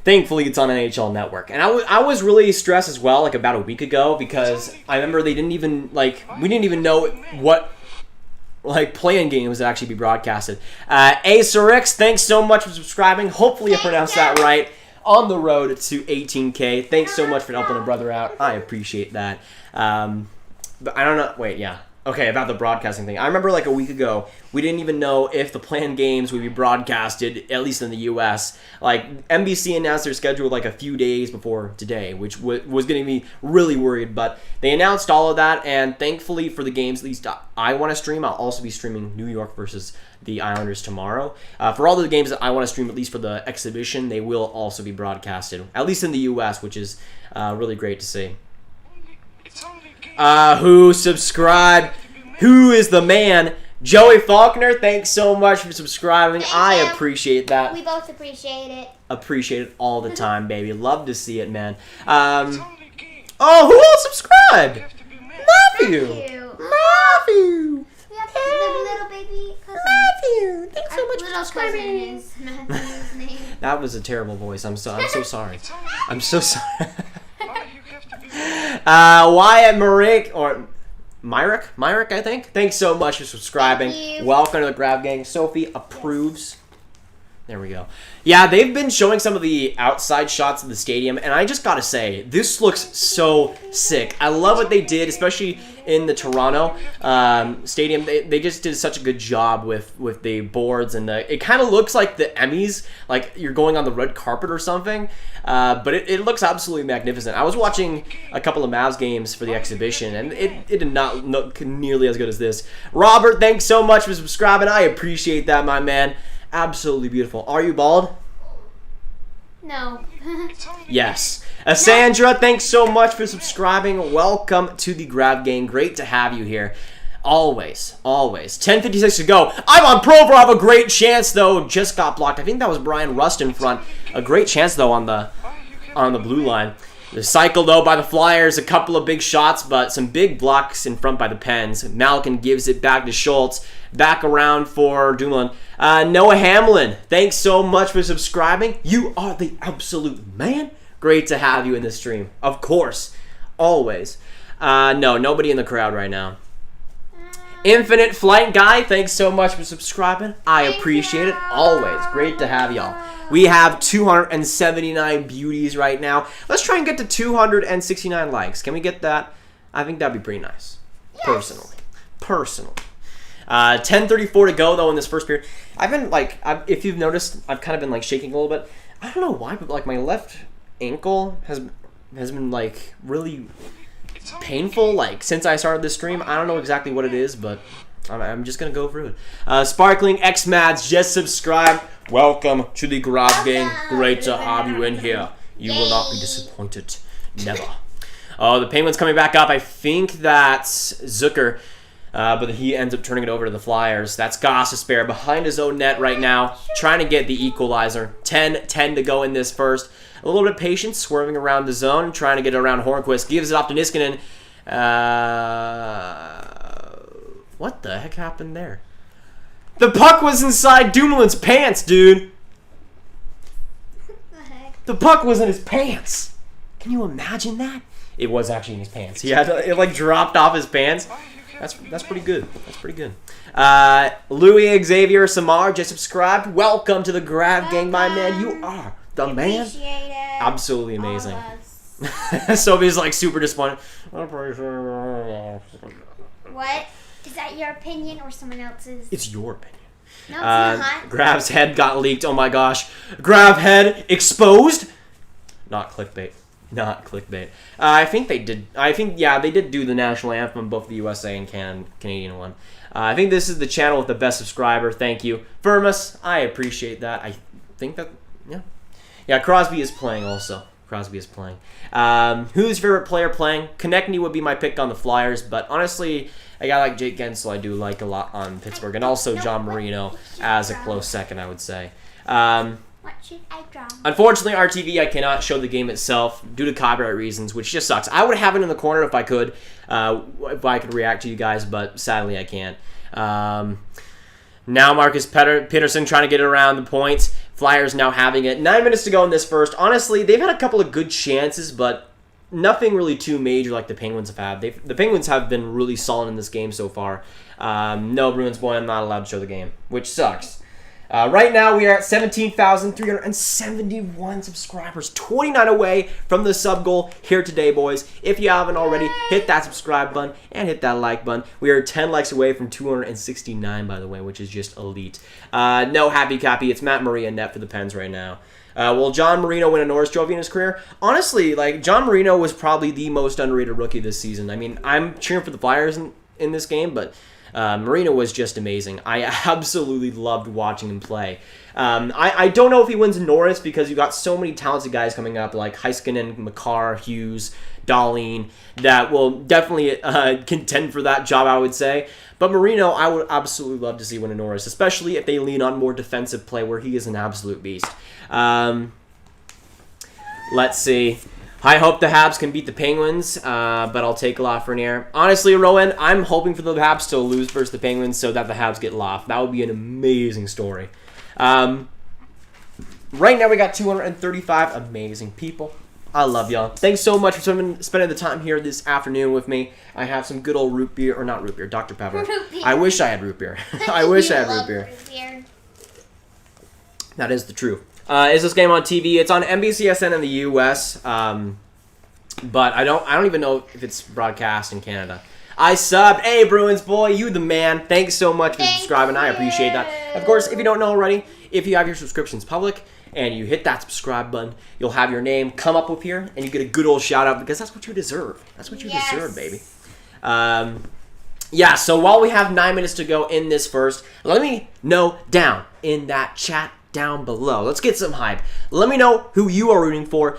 Thankfully, it's on NHL Network. And I was really stressed as well, like about a week ago, because I remember we didn't even know what, like, play-in games would actually be broadcasted. Acerix, thanks so much for subscribing. Hopefully I pronounced that right. On the road to 18K. Thanks so much for helping a brother out. I appreciate that. But I don't know. Wait, yeah. Okay, about the broadcasting thing. I remember like a week ago, we didn't even know if the planned games would be broadcasted, at least in the U.S. Like, NBC announced their schedule like a few days before today, which was getting me really worried. But they announced all of that, and thankfully for the games, at least I want to stream, I'll also be streaming New York versus the Islanders tomorrow. For all the games that I want to stream, at least for the exhibition, they will also be broadcasted, at least in the U.S., which is really great to see. Who subscribed? Who is the man? Joey Faulkner, thanks so much for subscribing. I appreciate that. We both appreciate it. Appreciate it all the time, baby. Love to see it, man. Oh, who else subscribed? Matthew. Matthew. We have the little baby cousin. Matthew. Thanks so much for Little subscribing. cousin is Matthew's name. That was a terrible voice. I'm so sorry. I'm so sorry. Wyatt Myrick, or Myrick, I think. Thanks so much for subscribing. Thank you. Welcome to the Grav Gang. Sophie approves. There we go. Yeah, they've been showing some of the outside shots of the stadium, and I just gotta say, this looks so sick. I love what they did, especially in the Toronto stadium. They just did such a good job with the boards, and it kind of looks like the Emmys, like you're going on the red carpet or something. But it looks absolutely magnificent. I was watching a couple of Mavs games for the exhibition, and it did not look nearly as good as this. Robert, thanks so much for subscribing. I appreciate that, my man. Absolutely beautiful. Are you bald? No. Yes. Sandra, thanks so much for subscribing. Welcome to the Grav Gang. Great to have you here. Always, always. 10:56 to go. I'm on Provo. I have a great chance, though. Just got blocked. I think that was Brian Rust in front. A great chance, though, on the blue line. The cycle, though, by the Flyers. A couple of big shots, but some big blocks in front by the Pens. Malkin gives it back to Schultz. Back around for Dumoulin. Noah Hamlin, thanks so much for subscribing. You are the absolute man. Great to have you in the stream. Of course. Always. No, nobody in the crowd right now. Infinite Flight Guy, thanks so much for subscribing. I appreciate it. Always. Great to have y'all. We have 279 beauties right now. Let's try and get to 269 likes. Can we get that? I think that'd be pretty nice. Yes. Personally. 10:34 to go, though, in this first period. I've been, like, if you've noticed, I've kind of been, like, shaking a little bit. I don't know why, but, like, my left ankle has been, like, really painful, like, since I started this stream. I don't know exactly what it is, but I'm just going to go through it. Sparkling X-Mads just subscribed. Welcome to the Grav Gang. Great to have you in here. You will not be disappointed. Never. Oh, the Penguins coming back up. I think that's Zucker. But he ends up turning it over to the Flyers. That's Gostisbehere behind his own net right now, trying to get the equalizer. 10 to go in this first. A little bit of patience, swerving around the zone, trying to get it around Hornquist. Gives it off to Niskanen. What the heck happened there? The puck was inside Dumoulin's pants, dude. The puck was in his pants. Can you imagine that? It was actually in his pants. He had it like dropped off his pants. That's pretty good. That's pretty good. Louis Xavier Samar just subscribed. Welcome to the Grav Gang, my man. You are the man. Appreciate it. Absolutely amazing. Sophie's like super disappointed. What? Is that your opinion or someone else's? It's your opinion. No, it's not. Grav's head got leaked. Oh my gosh. Grav head exposed. Not clickbait. Not clickbait. I think they did. They did do the national anthem, both the USA and Canadian one. I think this is the channel with the best subscriber. Thank you, Firmus. I appreciate that. I think that Crosby is playing also. Crosby is playing. Who's favorite player playing? Konechny would be my pick on the Flyers, but honestly, a guy like Jake Gensel I do like a lot on Pittsburgh, and also John Marino as a close second, I would say. What should I draw? Unfortunately, RTV, I cannot show the game itself due to copyright reasons, which just sucks. I would have it in the corner if I could react to you guys, but sadly I can't. Now Marcus Peterson trying to get it around the points. Flyers now having it. 9 minutes to go in this first. Honestly, they've had a couple of good chances, but nothing really too major like the Penguins have had. The Penguins have been really solid in this game so far. No, Bruins boy, I'm not allowed to show the game, which sucks. Right now, we are at 17,371 subscribers. 29 away from the sub goal here today, boys. If you haven't already, hit that subscribe button and hit that like button. We are 10 likes away from 269, by the way, which is just elite. No happy cappy. It's Matt Murray and net for the Pens right now. Will John Marino win a Norris Trophy in his career? Honestly, like, John Marino was probably the most underrated rookie this season. I mean, I'm cheering for the Flyers in this game, but Marino was just amazing. I absolutely loved watching him play. I don't know if he wins Norris because you got so many talented guys coming up like Heiskanen, Makar, Hughes, Dahlin that will definitely contend for that job, I would say. But Marino, I would absolutely love to see win a Norris, especially if they lean on more defensive play where he is an absolute beast. Let's see. I hope the Habs can beat the Penguins, but I'll take Lafreniere. Honestly, Rowan, I'm hoping for the Habs to lose versus the Penguins so that the Habs get Laf. That would be an amazing story. Right now, we got 235 amazing people. I love y'all. Thanks so much for spending the time here this afternoon with me. I have some good old root beer, or not root beer, Dr. Pepper. Root beer. I wish I had root beer. I wish I had root love beer. root beer. That is the truth. Is this game on TV? It's on NBCSN in the U.S., but I don't even know if it's broadcast in Canada. I subbed. Hey, Bruins boy, you the man. Thanks so much for subscribing. I appreciate that. Of course, if you don't know already, if you have your subscriptions public and you hit that subscribe button, you'll have your name come up with here, and you get a good old shout out because that's what you deserve. That's what you deserve, baby. Yeah. So while we have 9 minutes to go in this first, let me know down in that chat down below. Let's get some hype. Let me know who you are rooting for.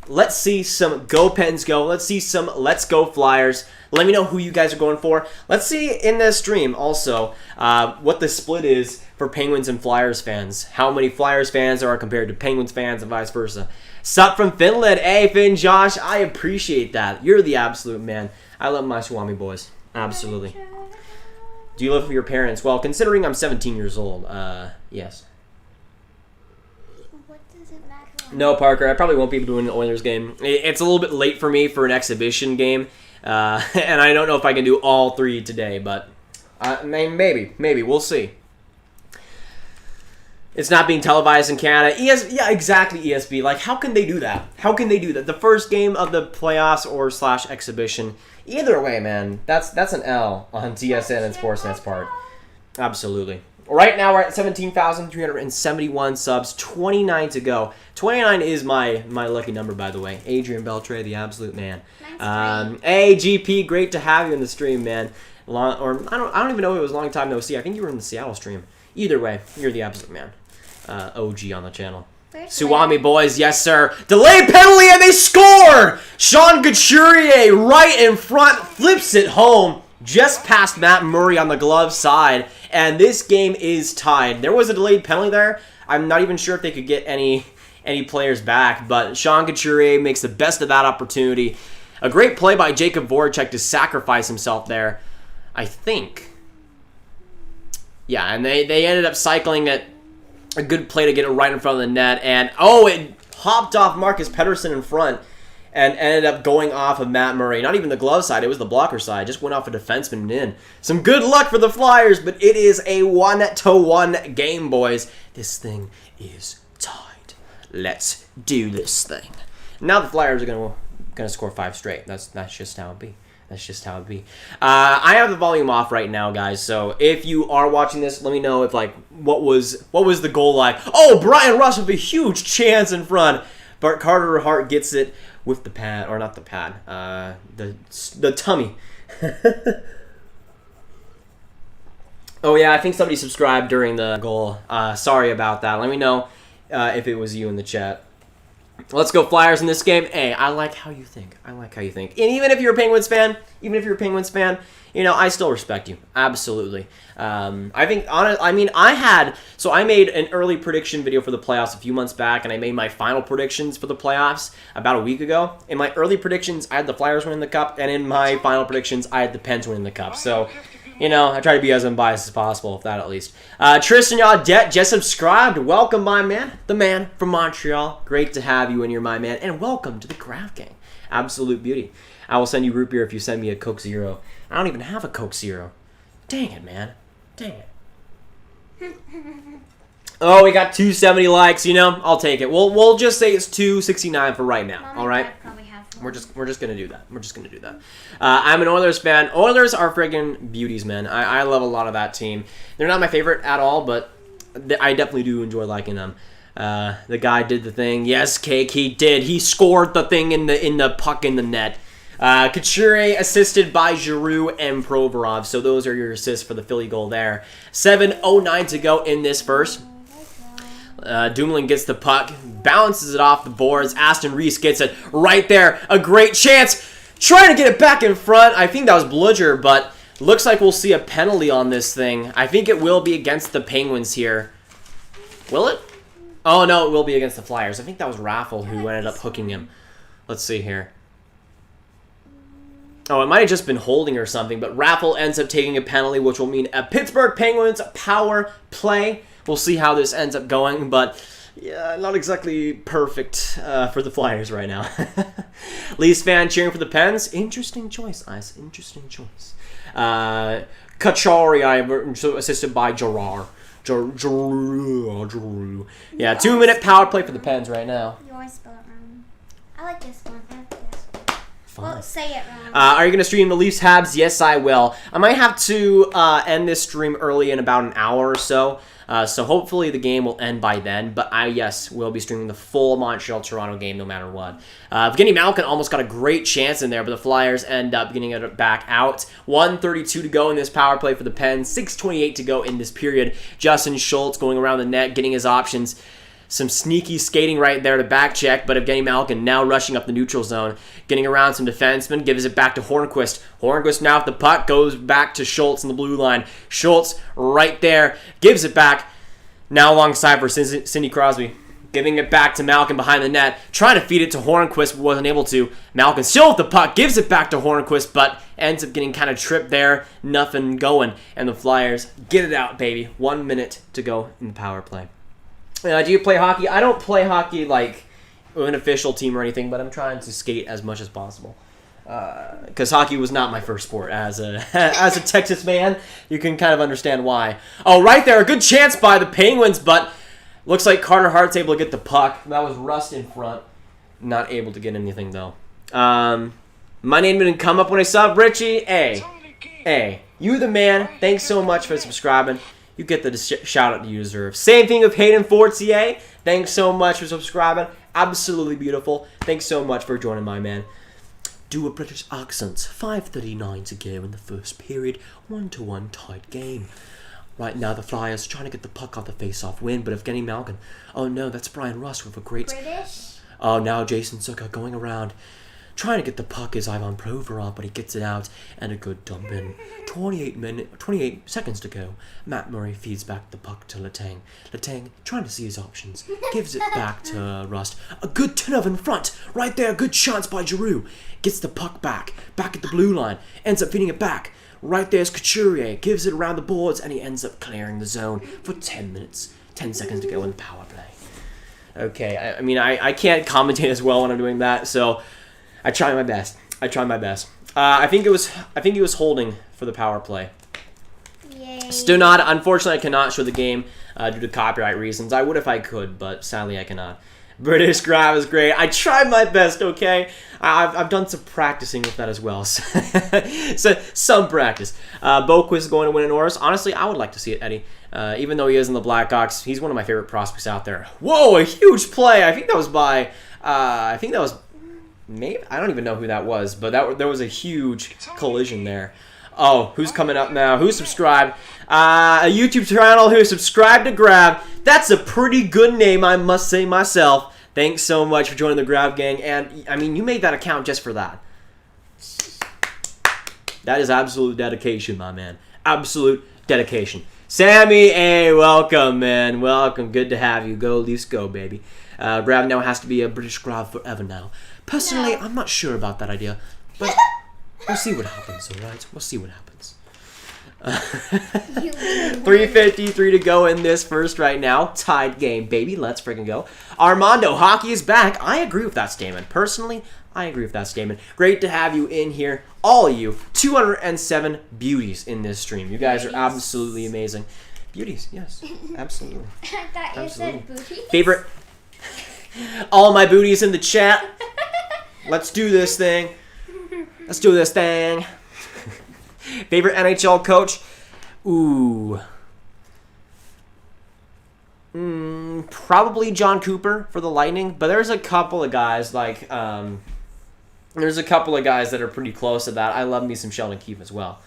Let's see some Go Pens Go. Let's see some Let's Go Flyers. Let me know who you guys are going for. Let's see in this stream also what the split is for Penguins and Flyers fans. How many Flyers fans are compared to Penguins fans and vice versa. Sup from Finland. Hey, Finn, Josh. I appreciate that. You're the absolute man. I love my Swami boys. Absolutely. Do you live with your parents? Well, considering I'm 17 years old, yes. No, Parker, I probably won't be able to win an Oilers game. It's a little bit late for me for an exhibition game, and I don't know if I can do all three today, but maybe. We'll see. It's not being televised in Canada. Yeah, exactly, ESB. Like, how can they do that? How can they do that? The first game of the playoffs or / exhibition. Either way, man, that's an L on TSN and Sportsnet's part. Absolutely. Right now, we're at 17,371 subs, 29 to go. 29 is my lucky number, by the way. Adrian Beltre, the absolute man. Hey, GP, great to have you in the stream, man. I don't even know if it was a long time no see. I think you were in the Seattle stream. Either way, you're the absolute man. OG on the channel. Suwami boys, yes, sir. Delayed penalty, and they score! Sean Couturier right in front, flips it home. Just past Matt Murray on the glove side, and this game is tied. There was a delayed penalty there. I'm not even sure if they could get any players back, but Sean Couturier makes the best of that opportunity. A great play by Jacob Voracek to sacrifice himself there, I think. Yeah, and they ended up cycling it. A good play to get it right in front of the net, and it hopped off Marcus Pettersson in front. And ended up going off of Matt Murray. Not even the glove side, it was the blocker side. Just went off a defenseman and in. Some good luck for the Flyers, but it is a 1-1 game, boys. This thing is tied. Let's do this thing. Now the Flyers are gonna score 5 straight. That's just how it be. That's just how it be. I have the volume off right now, guys. So if you are watching this, let me know if what was the goal like. Oh, Brian Rush with a huge chance in front. But Carter Hart gets it with the pad, or not the pad, the tummy. Oh yeah, I think somebody subscribed during the goal. Sorry about that. Let me know if it was you in the chat. Let's go Flyers in this game. Hey, I like how you think. And even if you're a Penguins fan, I still respect you. Absolutely. I made an early prediction video for the playoffs a few months back, and I made my final predictions for the playoffs about a week ago. In my early predictions, I had the Flyers winning the cup, and in my final predictions, I had the Pens winning the cup. So, I try to be as unbiased as possible, if that at least. Tristan Yaudet just subscribed. Welcome, my man. The man from Montreal. Great to have you, and you're my man. And welcome to the Grav Gang. Absolute beauty. I will send you root beer if you send me a Coke Zero. I don't even have a Coke Zero. Dang it, man. Dang it. Oh, we got 270 likes. You know, I'll take it. We'll just say it's 269 for right now. Mom All right. and Dad probably have one. We're just gonna do that. We're just gonna do that. I'm an Oilers fan. Oilers are friggin' beauties, man. I love a lot of that team. They're not my favorite at all, but I definitely do enjoy liking them. The guy did the thing. Yes, Cake, he did. He scored the thing in the puck in the net. Couture assisted by Giroux and Provorov. So those are your assists for the Philly goal there. 7:09 to go in this first. Dumoulin gets the puck, bounces it off the boards. Aston Reese gets it right there. A great chance. Trying to get it back in front. I think that was Bludger, but looks like we'll see a penalty on this thing. I think it will be against the Penguins here. Will it? Oh, no, it will be against the Flyers. I think that was Raffle who ended up hooking him. Let's see here. Oh, it might have just been holding or something, but Raffle ends up taking a penalty, which will mean a Pittsburgh Penguins power play. We'll see how this ends up going, but yeah, not exactly perfect for the Flyers right now. Leafs fan cheering for the Pens. Interesting choice, Ice. Interesting choice. Kachari, assisted by Gerard. Giroux. Yeah, 2-minute power play for the Pens right now. You always spell it wrong. I like this one. I like this one. Fine. Well, say it wrong. Are you going to stream the Leafs Habs? Yes, I will. I might have to end this stream early in about an hour or so. So hopefully the game will end by then. But yes, we'll be streaming the full Montreal-Toronto game no matter what. Evgeny Malkin almost got a great chance in there, but the Flyers end up getting it back out. 1:32 to go in this power play for the Pens. 6:28 to go in this period. Justin Schultz going around the net, getting his options. Some sneaky skating right there to back check, but Evgeny Malkin now rushing up the neutral zone, getting around some defensemen, gives it back to Hornquist. Hornquist now with the puck, goes back to Schultz in the blue line. Schultz right there, gives it back, now alongside for Sidney Crosby. Giving it back to Malkin behind the net, trying to feed it to Hornquist, but wasn't able to. Malkin still with the puck, gives it back to Hornquist, but ends up getting kind of tripped there, nothing going, and the Flyers get it out, baby. 1 minute to go in the power play. Do you play hockey? I don't play hockey like an official team or anything, but I'm trying to skate as much as possible. Because hockey was not my first sport as a as a Texas man. You can kind of understand why. Oh, right there, a good chance by the Penguins, but looks like Carter Hart's able to get the puck. That was Rust in front. Not able to get anything, though. My name didn't come up when I saw Richie. Hey, you the man. Thanks so much for subscribing. You get the shout out you deserve. Same thing with Hayden Fortier. Thanks so much for subscribing. Absolutely beautiful. Thanks so much for joining, my man. Do a British accent. 5:39 to go in the first period. 1-1 tight game. Right now, the Flyers trying to get the puck off the face-off win, but Evgeny Malkin. Oh no, that's Brian Rust with a great. British? Oh, now Jason Zucker going around. Trying to get the puck is Ivan Provorov, but he gets it out, and a good dump in. 28 seconds to go. Matt Murray feeds back the puck to Letang. Letang trying to see his options. Gives it back to Rust. A good turn in front. Right there, good chance by Giroux. Gets the puck back at the blue line. Ends up feeding it back. Right there's Couturier. Gives it around the boards, and he ends up clearing the zone for 10 minutes. 10 seconds to go in the power play. Okay, I mean, I can't commentate as well when I'm doing that, so I try my best. I think it was holding for the power play. Yay. Still not. Unfortunately, I cannot show the game due to copyright reasons. I would if I could, but sadly I cannot. British Grav is great. I tried my best, okay? I've done some practicing with that as well. So some practice. Boquist is going to win an Norris. Honestly, I would like to see it, Eddie. Even though he is in the Blackhawks, he's one of my favorite prospects out there. Whoa, a huge play. I think that was by... Maybe I don't even know who that was, but there was a huge collision there. Oh, who's coming up now? Who's subscribed? A YouTube channel who subscribed to Grav. That's a pretty good name, I must say myself. Thanks so much for joining the Grav gang, and I mean, you made that account just for that. That is absolute dedication, my man. Absolute dedication. Sammy, hey, welcome, man. Welcome. Good to have you. Go, Leafs, go, baby. Grav now has to be a British Grav forever now. Personally, I'm not sure about that idea, but we'll see what happens, alright? We'll see what happens. 3:53 to go in this first right now. Tied game, baby. Let's freaking go. Armando, hockey is back. I agree with that statement. Personally, I agree with that statement. Great to have you in here. All of you. 207 beauties in this stream. You guys are absolutely amazing. Beauties, yes. Absolutely. I thought you said booties. Favorite? All my booties in the chat. Let's do this thing. Let's do this thing. Favorite NHL coach? Ooh. Probably John Cooper for the Lightning, but there's a couple of guys like there's a couple of guys that are pretty close to that. I love me some Sheldon Keefe as well.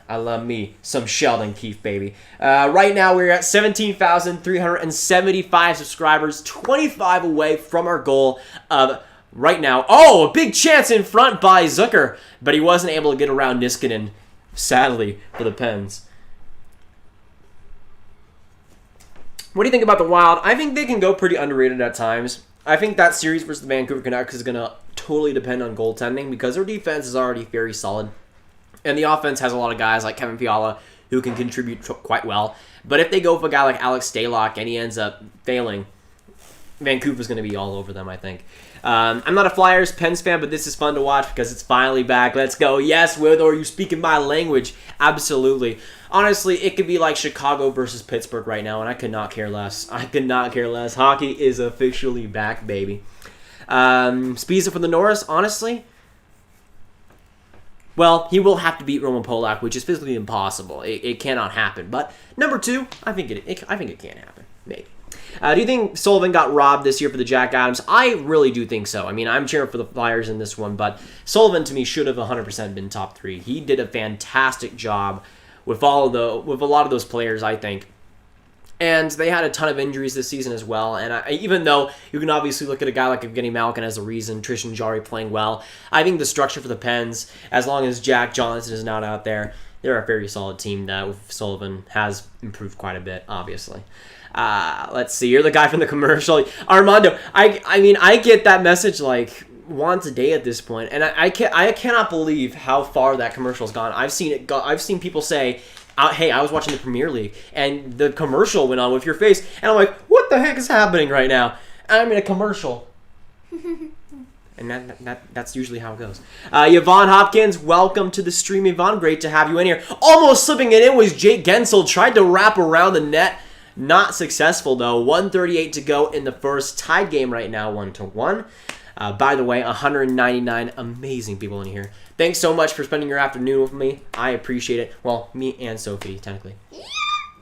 I love me some Sheldon Keefe, baby. Right now we're at 17,375 subscribers, 25 away from our goal of right now. Oh, a big chance in front by Zucker, but he wasn't able to get around Niskanen, sadly, for the Pens. What do you think about the Wild? I think they can go pretty underrated at times. I think that series versus the Vancouver Canucks is going to totally depend on goaltending because their defense is already very solid. And the offense has a lot of guys like Kevin Fiala who can contribute quite well. But if they go for a guy like Alex Stalock and he ends up failing, Vancouver's going to be all over them, I think. I'm not a Flyers Pens fan, but this is fun to watch because it's finally back. Let's go. Yes, Withor, you speaking my language. Absolutely. Honestly, it could be like Chicago versus Pittsburgh right now, and I could not care less. I could not care less. Hockey is officially back, baby. Spiza for the Norris, honestly, well, he will have to beat Roman Polak, which is physically impossible. It cannot happen. But number two, I think it can happen. Maybe. Do you think Sullivan got robbed this year for the Jack Adams? I really do think so. I mean, I'm cheering for the Flyers in this one, but Sullivan to me should have 100% been top 3. He did a fantastic job with a lot of those players, I think. And they had a ton of injuries this season as well. And even though you can obviously look at a guy like Evgeny Malkin as a reason, Tristan Jarry playing well, I think the structure for the Pens, as long as Jack Johnson is not out there, they're a very solid team that with Sullivan has improved quite a bit, obviously. Let's see. You're the guy from the commercial. Armando, I mean, I get that message like once a day at this point, and I cannot believe how far that commercial's gone. I've seen it go. I've seen people say, hey, I was watching the Premier League, and the commercial went on with your face, and I'm like, what the heck is happening right now? I'm in a commercial. And that's usually how it goes. Yvonne Hopkins, welcome to the stream, Yvonne. Great to have you in here. Almost slipping it in was Jake Gensel. Tried to wrap around the net. Not successful, though. 1:38 to go in the first. Tied game right now, 1-1. By the way, 199 amazing people in here. Thanks so much for spending your afternoon with me. I appreciate it. Well, me and Sophie, technically. Yeah.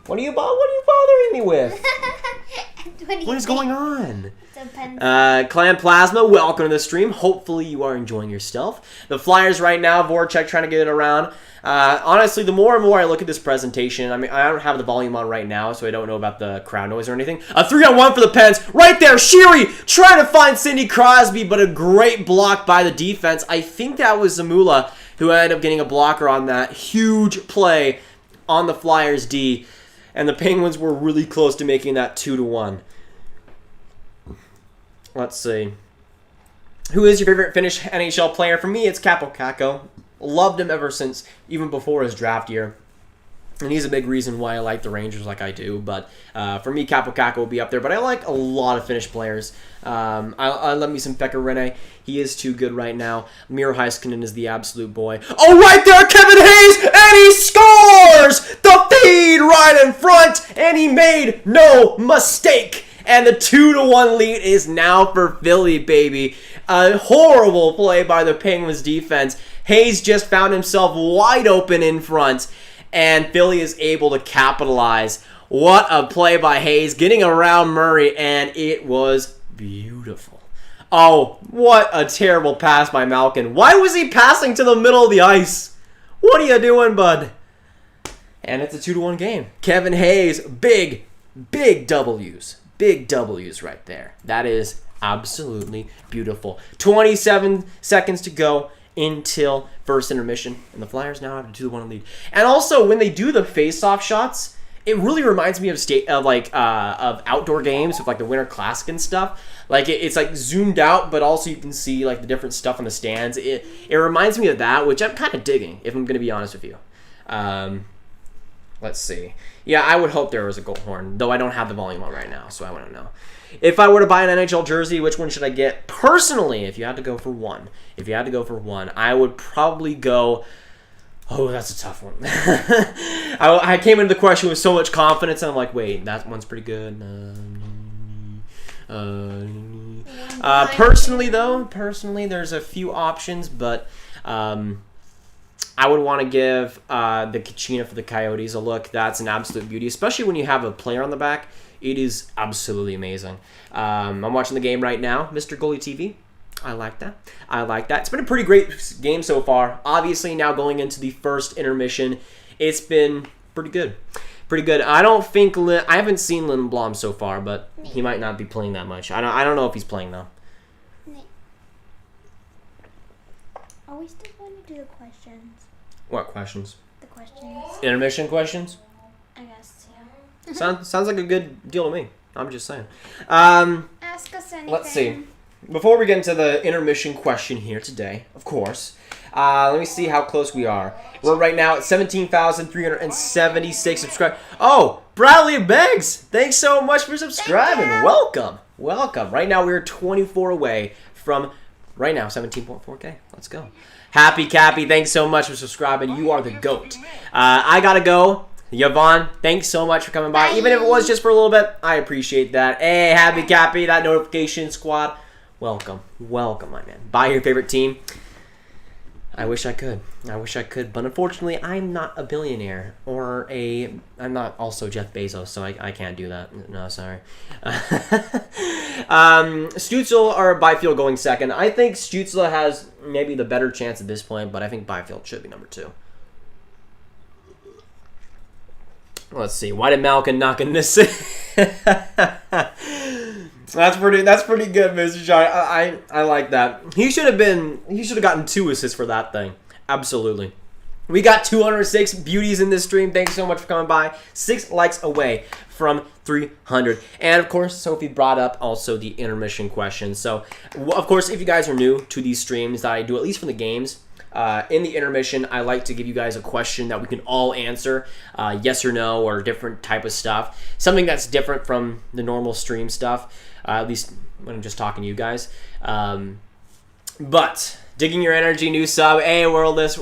What are you bothering me with? What is going on? Clan Plasma, welcome to the stream. Hopefully you are enjoying yourself. The Flyers right now, Voracek trying to get it around. Honestly, the more and more I look at this presentation, I mean, I don't have the volume on right now, so I don't know about the crowd noise or anything. A 3-on-1 for the Pens. Right there, Sheary trying to find Sidney Crosby, but a great block by the defense. I think that was Zamula who ended up getting a blocker on that huge play on the Flyers D. And the Penguins were really close to making that 2-1. Let's see. Who is your favorite Finnish NHL player? For me, it's Capo Kakko. Loved him ever since, even before his draft year. And he's a big reason why I like the Rangers like I do. But for me, Capo Kakko will be up there. But I like a lot of Finnish players. I love me some Pekka Rinne. He is too good right now. Miro Heiskanen is the absolute boy. Oh, right there, Kevin Hayes! And he scores! The feed right in front! And he made no mistake! And the 2-1 lead is now for Philly, baby. A horrible play by the Penguins defense. Hayes just found himself wide open in front. And Philly is able to capitalize. What a play by Hayes, getting around Murray, and it was beautiful. Oh, what a terrible pass by Malkin. Why was he passing to the middle of the ice? What are you doing, bud? And it's a 2-1 game. Kevin Hayes, big W's. Big W's right there. That is absolutely beautiful. 27 seconds to go until first intermission, and the Flyers now have a 2-1 lead. And also, when they do the face-off shots, it really reminds me of of outdoor games with like the Winter Classic and stuff. Like it's like zoomed out, but also you can see like the different stuff on the stands. It reminds me of that, which I'm kind of digging, if I'm going to be honest with you. Let's see. Yeah, I would hope there was a goal horn, though I don't have the volume on right now, so I wouldn't know. If I were to buy an NHL jersey, which one should I get? Personally, if you had to go for one, I would probably go... Oh, that's a tough one. I came into the question with so much confidence, and I'm like, wait, that one's pretty good. Personally, there's a few options, but I would want to give the Kachina for the Coyotes a look. That's an absolute beauty, especially when you have a player on the back. It is absolutely amazing. I'm watching the game right now, Mr. Goalie TV. I like that. It's been a pretty great game so far. Obviously, now going into the first intermission, it's been pretty good. I don't think I haven't seen Lindblom so far, but he might not be playing that much. I don't know if he's playing though. Are we still going to do the questions? What questions? The questions. Intermission questions? I guess, yeah. Sounds like a good deal to me. I'm just saying. Ask us anything. Let's see. Before we get into the intermission question here today, of course, let me see how close we are. We're right now at 17,376 subscribers. Oh, Bradley Beggs, thanks so much for subscribing. Welcome. Right now we're 24 away from, right now, 17.4K. Let's go. Happy Cappy, thanks so much for subscribing. You are the GOAT. I gotta go. Yvonne, thanks so much for coming by. Bye. Even if it was just for a little bit, I appreciate that. Hey, Happy Cappy, that notification squad. Welcome, my man. Buy your favorite team. I wish I could, but unfortunately, I'm not a billionaire I'm not also Jeff Bezos, so I can't do that. No, sorry. Stützle or Byfield going second. I think Stützle has maybe the better chance at this point, but I think Byfield should be number 2. Let's see. Why did Malkin knock in this? That's pretty good, Mr. Shine. I like that. He should have gotten 2 assists for that thing. Absolutely. We got 206 beauties in this stream. Thanks so much for coming by. 6 likes away from 300. And of course, Sophie brought up also the intermission question. So, of course, if you guys are new to these streams that I do, at least for the games, in the intermission, I like to give you guys a question that we can all answer, yes or no, or different type of stuff. Something that's different from the normal stream stuff, at least when I'm just talking to you guys. But digging your energy, new sub, a worldless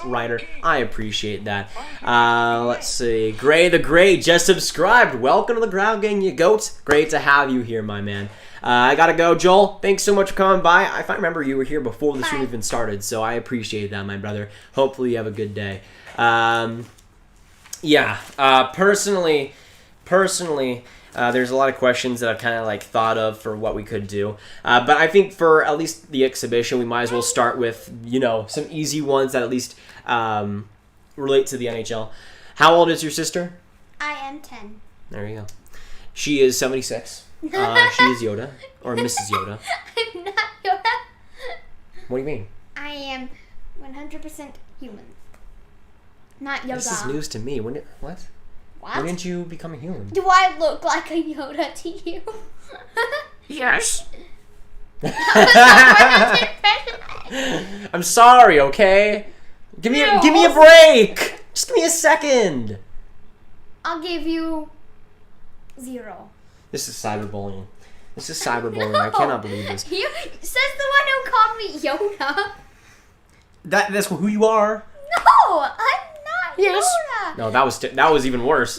writer. I appreciate that. Let's see. Gray the Great just subscribed. Welcome to the Grav gang, you goats. Great to have you here, my man. I gotta go. Joel, thanks so much for coming by. If I remember, you were here before the stream even started, so I appreciate that, my brother. Hopefully you have a good day. Personally, there's a lot of questions that I've kind of like thought of for what we could do. But I think for at least the exhibition, we might as well start with, some easy ones that at least relate to the NHL. How old is your sister? I am 10. There you go. She is 76. She is Yoda, or Mrs. Yoda. I'm not Yoda. What do you mean? I am 100% human. Not Yoda. This is news to me. What? What? When did you become a human? Do I look like a Yoda to you? Yes. I'm sorry, okay? Give me a break. Just give me a second. I'll give you 0. This is cyberbullying. No. I cannot believe this. You says the one who called me Yoda. That's who you are. No, I'm not Yoda. No, that was even worse.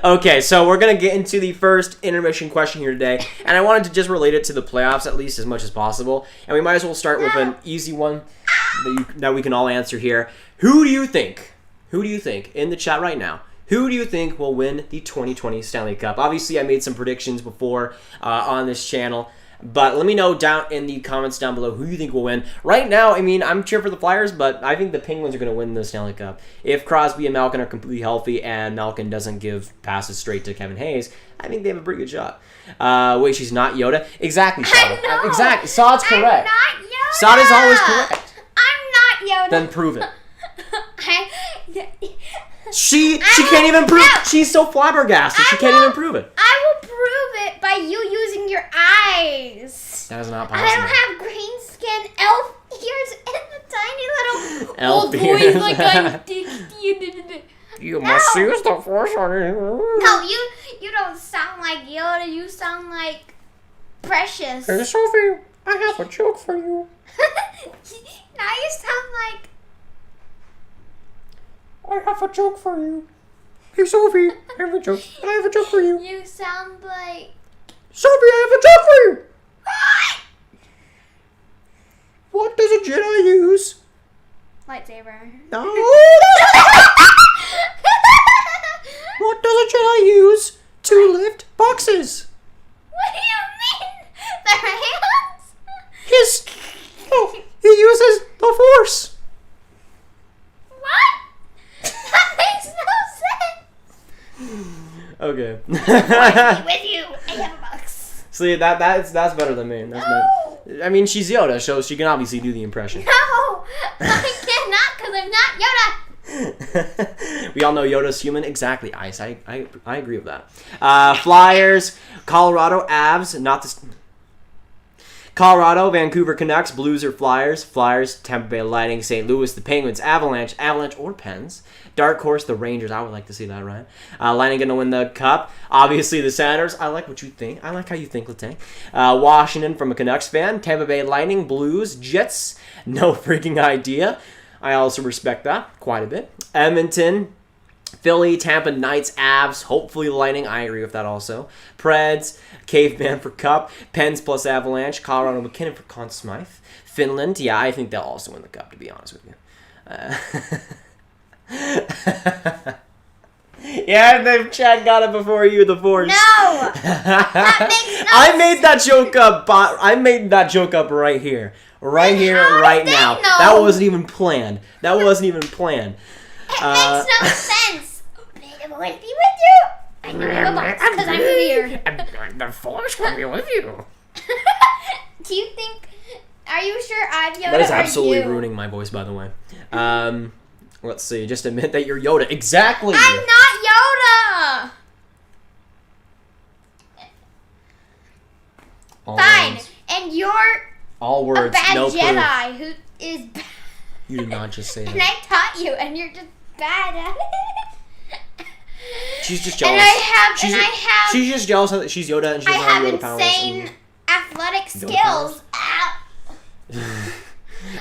Okay, so we're gonna get into the first intermission question here today, and I wanted to just relate it to the playoffs at least as much as possible, and we might as well start with an easy one that we can all answer here. Who do you think in the chat right now? Who do you think will win the 2020 Stanley Cup? Obviously, I made some predictions before on this channel, but let me know down in the comments down below who you think will win. Right now, I mean, I'm cheering for the Flyers, but I think the Penguins are going to win the Stanley Cup. If Crosby and Malkin are completely healthy and Malkin doesn't give passes straight to Kevin Hayes, I think they have a pretty good shot. Wait, she's not Yoda? Exactly, Saad. Exactly. Saad's correct. I'm not Yoda. Saad is always correct. I'm not Yoda. Then prove it. She can't even prove it. She's so flabbergasted. She can't even prove it. I will prove it by you using your eyes. That is not possible. I don't have green skin, elf ears, and the tiny little Elf old ears. boys like I'm You must use the force on it. No, you don't sound like Yoda. You sound like Precious. Hey, Sophie, I have a joke for you. Now you sound like. I have a joke for you. Hey, Sophie, I have a joke. I have a joke for you. You sound like. Sophie, I have a joke for you. What? What does a Jedi use? Lightsaber. No. What does a Jedi use to lift boxes? What do you mean? Their hands? No, he uses the Force. What? That makes no sense. Okay. With you, I have a box. See, that's better than me. That's No. I mean, she's Yoda, so she can obviously do the impression. No, I cannot because I'm not Yoda. We all know Yoda's human. Exactly, Ice. I agree with that. Flyers, Colorado Avs, not the... Colorado, Vancouver Canucks, Blues or Flyers. Flyers, Tampa Bay Lightning, St. Louis, the Penguins, Avalanche or Pens. Dark Horse, the Rangers. I would like to see that, Ryan. Lightning going to win the Cup. Obviously, the Senators. I like what you think. I like how you think, Latang. Washington, from a Canucks fan. Tampa Bay Lightning, Blues, Jets. No freaking idea. I also respect that quite a bit. Edmonton, Philly, Tampa Knights, Avs, hopefully Lightning. I agree with that also. Preds, Caveman for Cup, Pens plus Avalanche, Colorado McKinnon for Conn Smythe. Finland, yeah, I think they'll also win the Cup, to be honest with you. Yeah, the chat got it before you, the Force. No! That makes no I made that joke up. I made that joke up right here. Right here, right now. know? That wasn't even planned. That wasn't even planned. It makes no sense. It will be with you. I know the box because I'm here. The Force will be with you. Do you think? Are you sure I'm Yoda? That is or absolutely you? ruining my voice, by the way. Let's see. Just admit that you're Yoda. Exactly. I'm not Yoda. Fine, and you're all a words, bad no Jedi proof. who is bad. You did not just say And that. I taught you, and you're just bad at it. She's just jealous. And I have She's just jealous that she's Yoda and she I doesn't have have Yoda powers. insane athletic Yoda skills. Ow. I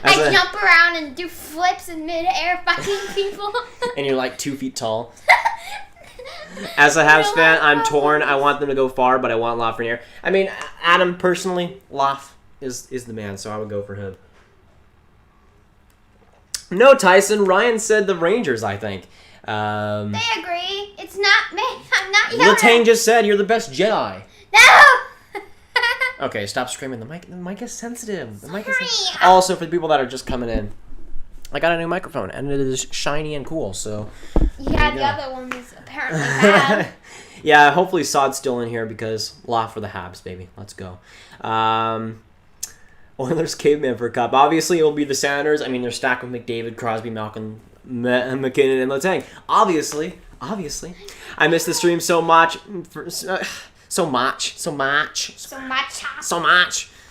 As a- jump around and do flips in midair fighting people. and you're like 2 feet tall. As a Habs fan, I'm torn. I want them to go far, but I want Lafreniere. I mean, Adam, personally, Laf is the man, so I would go for him. No, Tyson. Ryan said the Rangers, I think. They agree. It's not me. I'm not Yoda. Latang just said you're the best Jedi. No! Okay, stop screaming. The mic is sensitive. The mic is Sorry. Also, for the people that are just coming in, I got a new microphone, and it is shiny and cool, so... Yeah, the other one is apparently bad. Yeah, hopefully Sod's still in here because Laugh for the Habs, baby. Let's go. Oilers Caveman for Cup. Obviously, it will be the Senators. I mean, they're stacked with McDavid, Crosby, Malkin, McKinnon, and Letang. Obviously. I miss the stream so much. So much.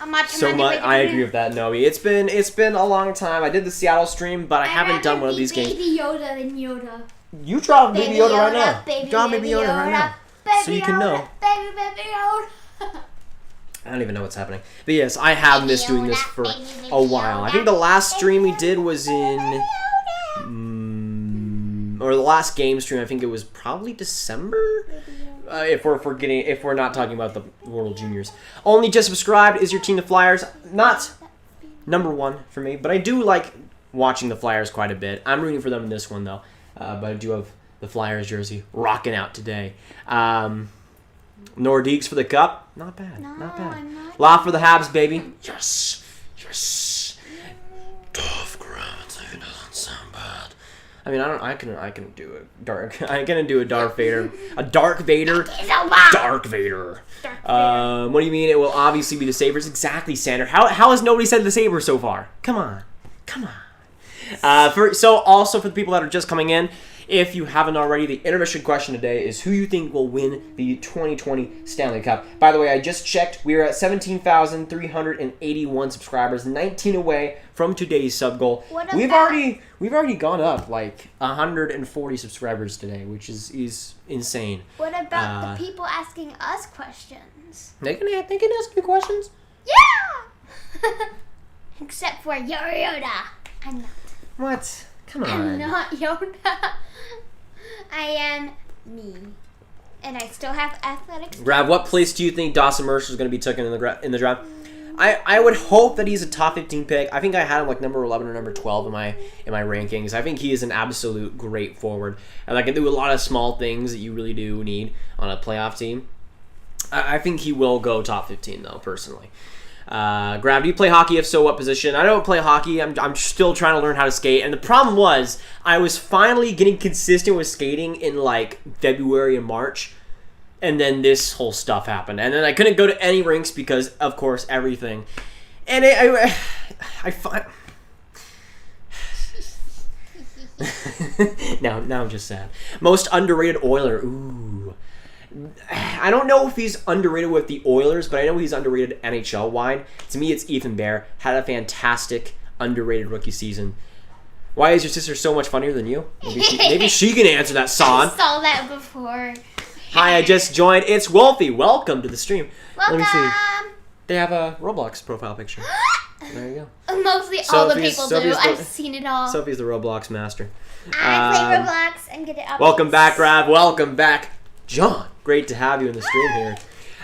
I agree with that, Noe. It's been a long time. I did the Seattle stream, but I haven't done one of these games. Baby Yoda than Yoda. You draw Baby Yoda right now. Baby Draw Baby Yoda right now. So you can know. Baby Yoda. I don't even know what's happening. But yes, I have missed doing this for a while. I think the last stream we did was in... or the last game stream, I think it was probably December? If we're not talking about the World Juniors. Only just subscribed is your team, the Flyers. Not number one for me, but I do like watching the Flyers quite a bit. I'm rooting for them in this one, though. But I do have the Flyers jersey rocking out today. Nordiques for the Cup. Not bad. Not bad. Laugh for the Habs, baby. Yes. Tough Graviteh doesn't sound bad. I mean, I can do a dark. I can do a Darth Vader. A Dark Vader. Dark Vader. What do you mean? It will obviously be the Sabres. Exactly, Sander. How has nobody said the Sabres so far? Come on. Also for the people that are just coming in, if you haven't already, the intermission question today is who you think will win the 2020 Stanley Cup. By the way, I just checked. We are at 17,381 subscribers, 19 away from today's sub goal. We've already gone up like 140 subscribers today, which is insane. What about the people asking us questions? They can ask you questions. Yeah. Except for Yoda. I'm not. What? Come on. I'm not Yoda. I am me. And I still have athletics. Grav, what place do you think Dawson Mercer is going to be taken in the draft? I would hope that he's a top 15 pick. I think I had him like number 11 or number 12 in my rankings. I think he is an absolute great forward. And I can do a lot of small things that you really do need on a playoff team. I think he will go top 15 though, personally. Grav, do you play hockey? If so, what position? I don't play hockey. I'm still trying to learn how to skate. And the problem was, I was finally getting consistent with skating in like February and March. And then this whole stuff happened. And then I couldn't go to any rinks because, of course, everything. And I find... now I'm just sad. Most underrated Oiler. Ooh. I don't know if he's underrated with the Oilers, but I know he's underrated NHL-wide. To me, it's Ethan Bear. Had a fantastic, underrated rookie season. Why is your sister so much funnier than you? Maybe she can answer that, Son. I saw that before. Hi, I just joined. It's Wolfie. Welcome to the stream. Welcome. Let me see. They have a Roblox profile picture. There you go. Mostly all the people do. I've seen it all. Sophie's the Roblox master. I play Roblox and get it up. Welcome back, Grav. Welcome back, John. Great to have you in the stream here.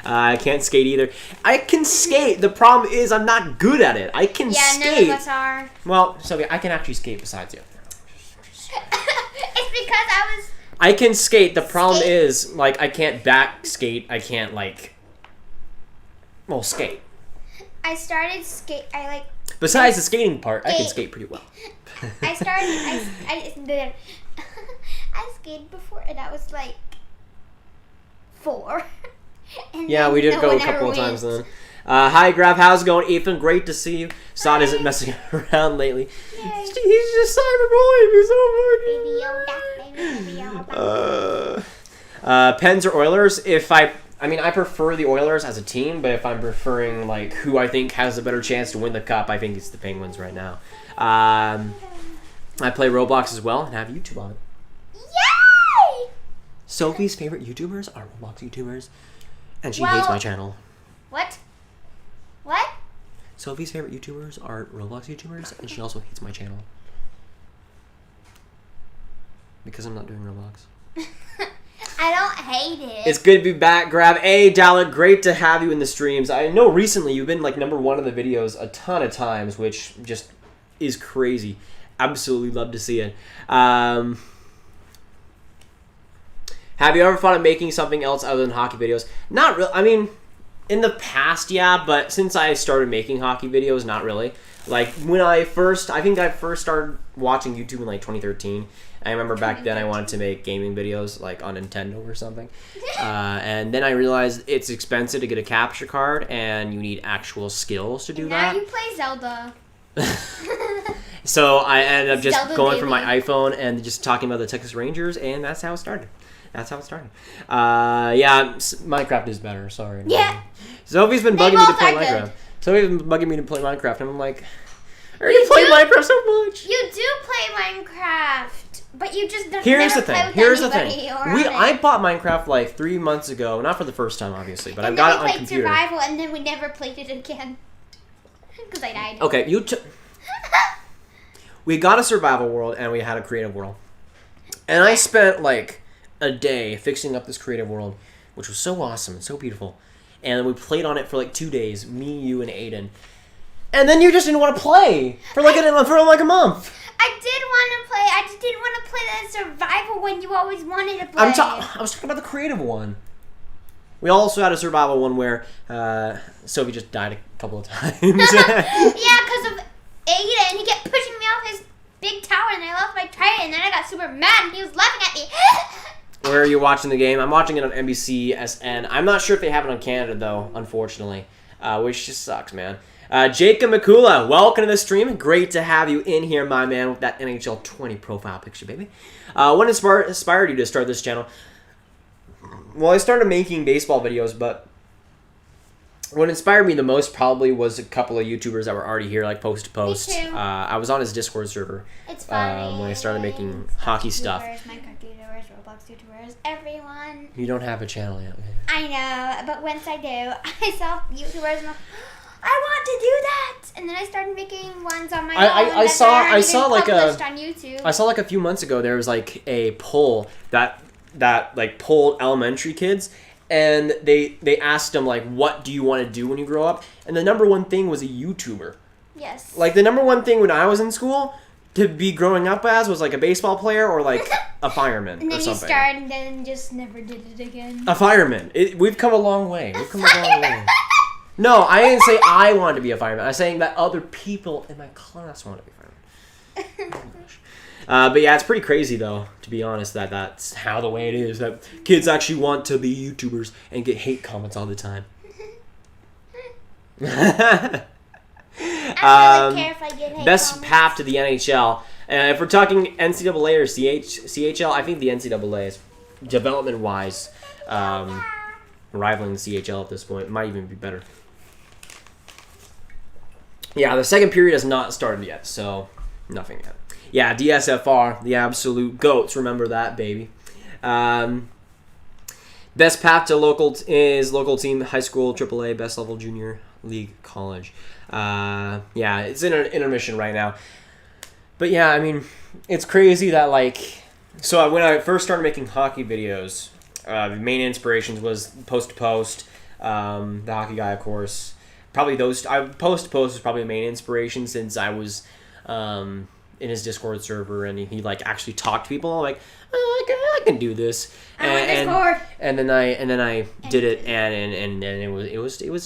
I can't skate either. I can skate. The problem is I'm not good at it. I can skate. None of us are. Well, Sophie, I can actually skate besides you. It's because I can skate. The problem is, like, I can't back skate. I can't, like, skate. I started skate. Besides the skating part, I can skate pretty well. I skated before, and I was like 4. And yeah, we did go a couple of times then. Hi, Grav. How's it going? Ethan, great to see you. Sod isn't messing around lately. Yay. He's just cyberbullying me so much. Baby Yoda, baby Yoda. Pens or Oilers? I prefer the Oilers as a team, but if I'm preferring like who I think has a better chance to win the cup, I think it's the Penguins right now. I play Roblox as well and have YouTube on it. Yay! Sophie's favorite YouTubers are Roblox YouTubers, and she hates my channel. What? Sophie's favorite YouTubers are Roblox YouTubers, and she also hates my channel. Because I'm not doing Roblox. I don't hate it. It's good to be back, Grav. Hey, Dalek, great to have you in the streams. I know recently you've been like number 1 in the videos a ton of times, which just is crazy. Absolutely love to see it. Have you ever thought of making something else other than hockey videos? Not really. I mean, in the past, yeah, but since I started making hockey videos, not really. Like, when I first started watching YouTube in, like, 2013. I remember back then I wanted to make gaming videos, like, on Nintendo or something. And then I realized it's expensive to get a capture card, and you need actual skills to do that. Now you play Zelda. So I ended up just Zelda going from my daily. iPhone and just talking about the Texas Rangers, and that's how it started. Yeah, Minecraft is better. Sorry. Yeah. Sophie's been They bugging me to both play are Minecraft. good. Sophie's been bugging me to play Minecraft, and I'm like, I already play Minecraft so much. You do play Minecraft, but you just don't Here's the play thing. with Here's the anybody thing. around it. I bought Minecraft like 3 months ago. Not for the first time, obviously, but I've And got then it on we played computer. Survival, and then we never played it again because I died. Okay, we got a survival world and we had a creative world, and I spent like a day fixing up this creative world, which was so awesome and so beautiful. And we played on it for like 2 days, me, you, and Aiden. And then you just didn't want to play for like a month. I did want to play. I just didn't want to play that survival one you always wanted to play. I was talking about the creative one. We also had a survival one where Sophie just died a couple of times. Yeah, because of Aiden, and he kept pushing me off his big tower, and I lost my trident, and then I got super mad, and he was laughing at me. Where are you watching the game? I'm watching it on NBC SN. I'm not sure if they have it on Canada, though, unfortunately, which just sucks, man. Jacob McCula, welcome to the stream. Great to have you in here, my man, with that NHL 20 profile picture, baby. What inspired you to start this channel? Well, I started making baseball videos, but what inspired me the most probably was a couple of YouTubers that were already here, like Post to Post. Me too. I was on his Discord server It's funny. when I started making hockey stuff. Minecraft YouTubers, Roblox YouTubers, everyone. You don't have a channel yet, man. I know, but once I do, I saw YouTubers and want to do that. And then I started making ones on my own. I saw like on YouTube. I saw like a few months ago there was like a poll that like polled elementary kids, and they asked them like, what do you want to do when you grow up? And the number one thing was a YouTuber. Yes. Like the number one thing when I was in school to be growing up as was like a baseball player or like a fireman and then or something. You started and then just never did it again. A fireman. We've come a long way. We've come a long way. No, I didn't say I wanted to be a fireman. I was saying that other people in my class wanted to be a fireman. Oh, gosh. But yeah, it's pretty crazy though, to be honest, that's how the way it is. That kids actually want to be YouTubers and get hate comments all the time. I don't really care if I get hate best comments. path to the NHL. If we're talking NCAA or CHL, I think the NCAA is development-wise rivaling the CHL at this point. It might even be better. Yeah, the second period has not started yet, so nothing yet. Yeah, DSFR, the absolute GOATs. Remember that, baby. Best path to local team, high school, AAA, best level, junior league, college. Yeah, it's in an intermission right now. But yeah, I mean, it's crazy that like, so when I first started making hockey videos, the main inspirations was Post to Post, the hockey guy, of course. Probably Post to Post was probably the main inspiration since I was in his Discord server and he like actually talked to people like, I can do this. And then I did it and it was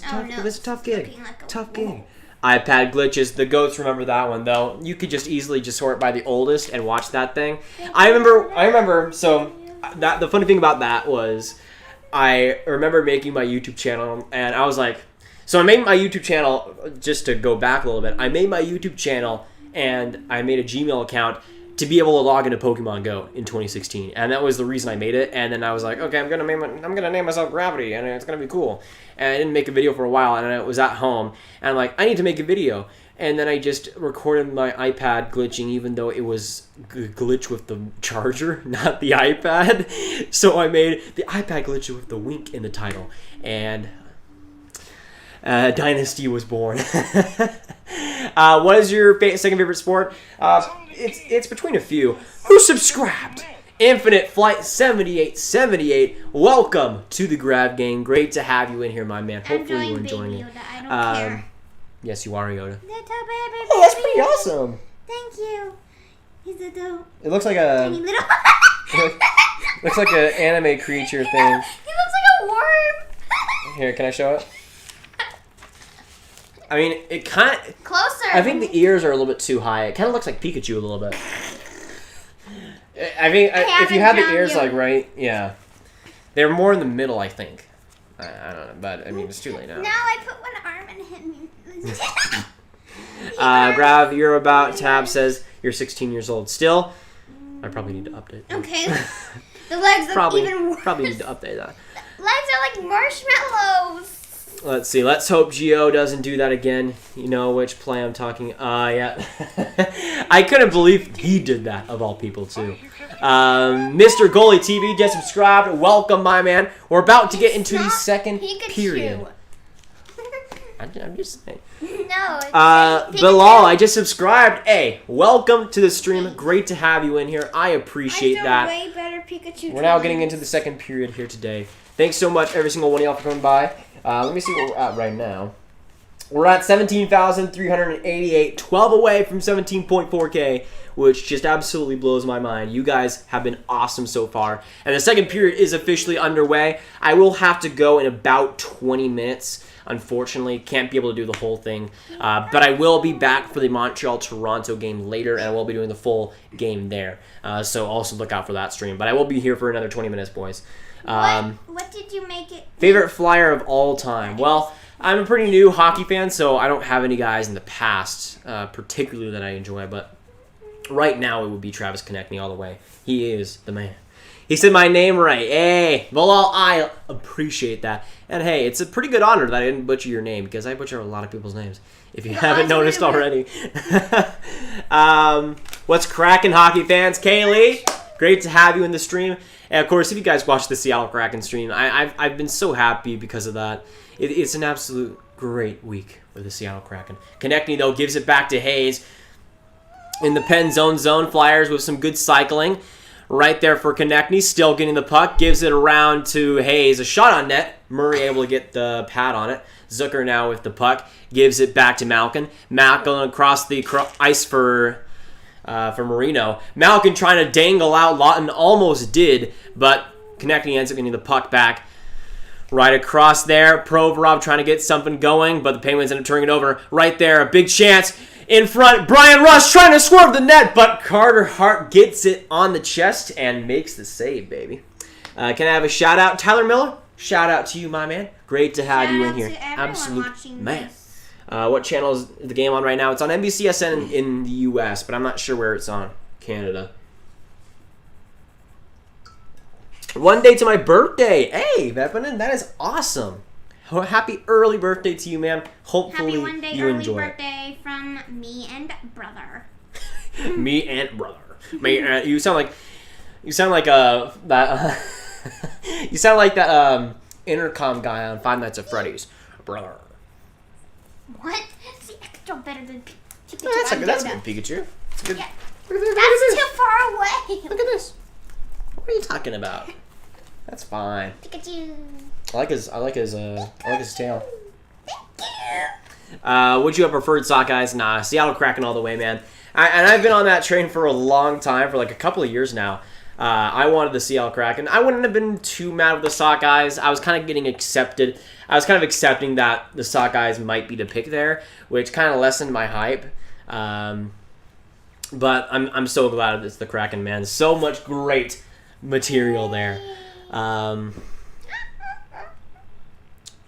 tough. It was a tough gig. Tough gig. iPad glitches, the GOATs remember that one though. You could just easily just sort by the oldest and watch that thing. I remember so that the funny thing about that was I remember making my YouTube channel and I was like, so I made my YouTube channel, just to go back a little bit, I made my YouTube channel and I made a Gmail account to be able to log into Pokemon Go in 2016, and that was the reason I made it. And then I was like, okay, I'm gonna name myself Graviteh, and it's gonna be cool. And I didn't make a video for a while, and I was at home, and I'm like, I need to make a video. And then I just recorded my iPad glitching, even though it was glitch with the charger, not the iPad. So I made the iPad glitch with the wink in the title, and Dynasty was born. What is your second favorite sport? It's between a few. Who subscribed? Infinite Flight 7878. Welcome to the Grav Gang. Great to have you in here, my man. Hopefully you're enjoying it. I don't care. Yes, you are Yoda. Oh, that's pretty awesome. Thank you. He's a dope. It looks like a tiny little. looks like an anime creature thing. He looks like a worm. Here, can I show it? I mean, it kind of... Closer. I think the ears are a little bit too high. It kind of looks like Pikachu a little bit. I mean, if you had the ears like right, yeah. They're more in the middle, I think. I don't know, but I mean, it's too late now. Now I put one arm and hit me. Grav, you're about tab says you're 16 years old. Still, I probably need to update that. Okay. The legs look even worse. Probably need to update that. The legs are like marshmallows. Let's see. Let's hope Gio doesn't do that again. You know which play I'm talking. Yeah. I couldn't believe he did that, of all people, too. Mr. Goalie TV just subscribed. Welcome, my man. We're about to get into the second period. I'm just saying. No, it's Bilal, I just subscribed. Hey, welcome to the stream. Great to have you in here. I appreciate that. Way better Pikachu. We're now getting into the second period here today. Thanks so much, every single one of y'all, for coming by. Let me see what we're at right now. We're at 17,388, 12 away from 17.4K, which just absolutely blows my mind. You guys have been awesome so far. And the second period is officially underway. I will have to go in about 20 minutes. Unfortunately, can't be able to do the whole thing. But I will be back for the Montreal-Toronto game later, and I will be doing the full game there. So also look out for that stream. But I will be here for another 20 minutes, boys. What did you make it? Favorite flyer of all time? Well, I'm a pretty new hockey fan, so I don't have any guys in the past, particularly that I enjoy. But right now, it would be Travis Konechny all the way. He is the man. He said my name right. Hey, Bilal, I appreciate that. And hey, it's a pretty good honor that I didn't butcher your name, because I butcher a lot of people's names, if you haven't noticed already. What's cracking, hockey fans? Kaylee, great to have you in the stream. And of course, if you guys watched the Seattle Kraken stream, I've been so happy because of that. It's an absolute great week for the Seattle Kraken. Konechny, though, gives it back to Hayes. In the pen zone, Flyers with some good cycling. Right there for Konechny, still getting the puck. Gives it around to Hayes. A shot on net. Murray able to get the pad on it. Zucker now with the puck. Gives it back to Malkin. Malkin across the ice for Marino. Malkin trying to dangle out. Lawton almost did, but Konechny ends up getting the puck back. Right across there. Provorov trying to get something going, but the Penguins end up turning it over. Right there, a big chance. In front, Brian Rush trying to swerve the net, but Carter Hart gets it on the chest and makes the save, baby. Can I have a shout out? Tyler Miller, shout out to you, my man. Great to have you in here. Absolute man. What channel is the game on right now? It's on NBCSN in the US, but I'm not sure where it's on. Canada. One day to my birthday. Hey, Vepanen, that is awesome. Happy early birthday to you, man. Hopefully Happy one day you early enjoy birthday from me and brother. Me and brother. You sound like that. You sound like that intercom guy on Five Nights at Freddy's. Brother. What? See, I could draw better than Pikachu. That's a good Pikachu. That's good. Yeah. That's too far away. Look at this. What are you talking about? That's fine. Pikachu. I like his tail. Would you have preferred Sockeyes? Nah, Seattle Kraken all the way, man. I've been on that train for a long time, for like a couple of years now. I wanted the Seattle Kraken. I wouldn't have been too mad with the Sockeyes. I was kind of getting accepted. I was kind of accepting that the Sockeyes might be the pick there, which kind of lessened my hype. But I'm so glad it's the Kraken, man. So much great material there.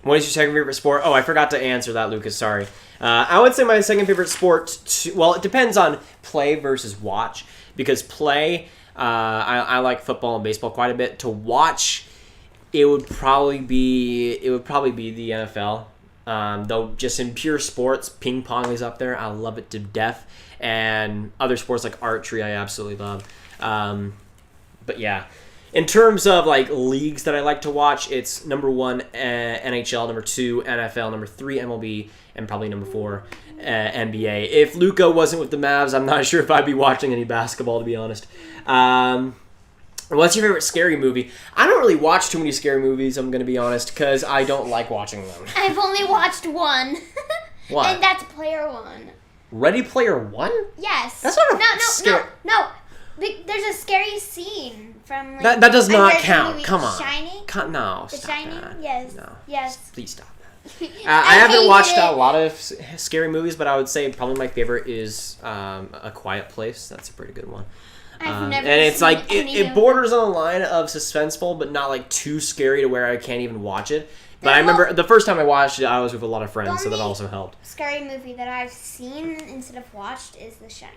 What is your second favorite sport? Oh, I forgot to answer that, Lucas. Sorry. I would say my second favorite sport, well, it depends on play versus watch. Because play, I like football and baseball quite a bit. To watch, it would probably be the NFL. Though just in pure sports, ping pong is up there. I love it to death. And other sports like archery, I absolutely love. But yeah. In terms of like leagues that I like to watch, it's number 1 NHL, number 2 NFL, number 3 MLB, and probably number 4 NBA. If Luka wasn't with the Mavs, I'm not sure if I'd be watching any basketball, to be honest. What's your favorite scary movie? I don't really watch too many scary movies, I'm going to be honest, because I don't like watching them. I've only watched one. What? And that's Player One. Ready Player One? Yes. That's not a No. There's a scary scene from like, that does not count. Come on. Shining? No, The stop Shining? that. Yes. No. Yes. Please stop that. I haven't watched it. a lot of scary movies, but I would say probably my favorite is A Quiet Place. That's a pretty good one. I've never and it's seen like any it of borders on the line of suspenseful, but not like too scary to where I can't even watch it. But I remember the first time I watched it, I was with a lot of friends, so that also helped. Scary movie that I've seen instead of watched is The Shining.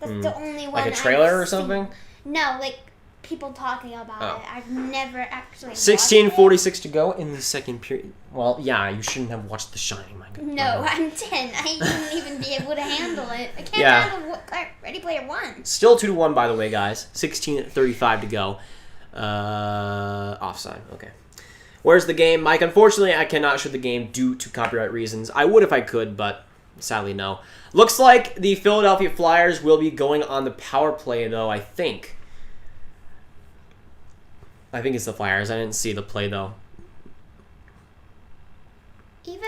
That's the only one. Like a trailer or I've something? Seen. No, like people talking about it. I've never actually. 16:46 to go in the second period. Well, yeah, you shouldn't have watched The Shining, my God. No, I'm 10. I wouldn't even be able to handle it. I can't handle Ready Player One. Still 2-1, by the way, guys. 16:35 to go. Offside. Okay. Where's the game, Mike? Unfortunately, I cannot show the game due to copyright reasons. I would if I could, but sadly, no. Looks like the Philadelphia Flyers will be going on the power play, though, I think. I think it's the Flyers. I didn't see the play, though.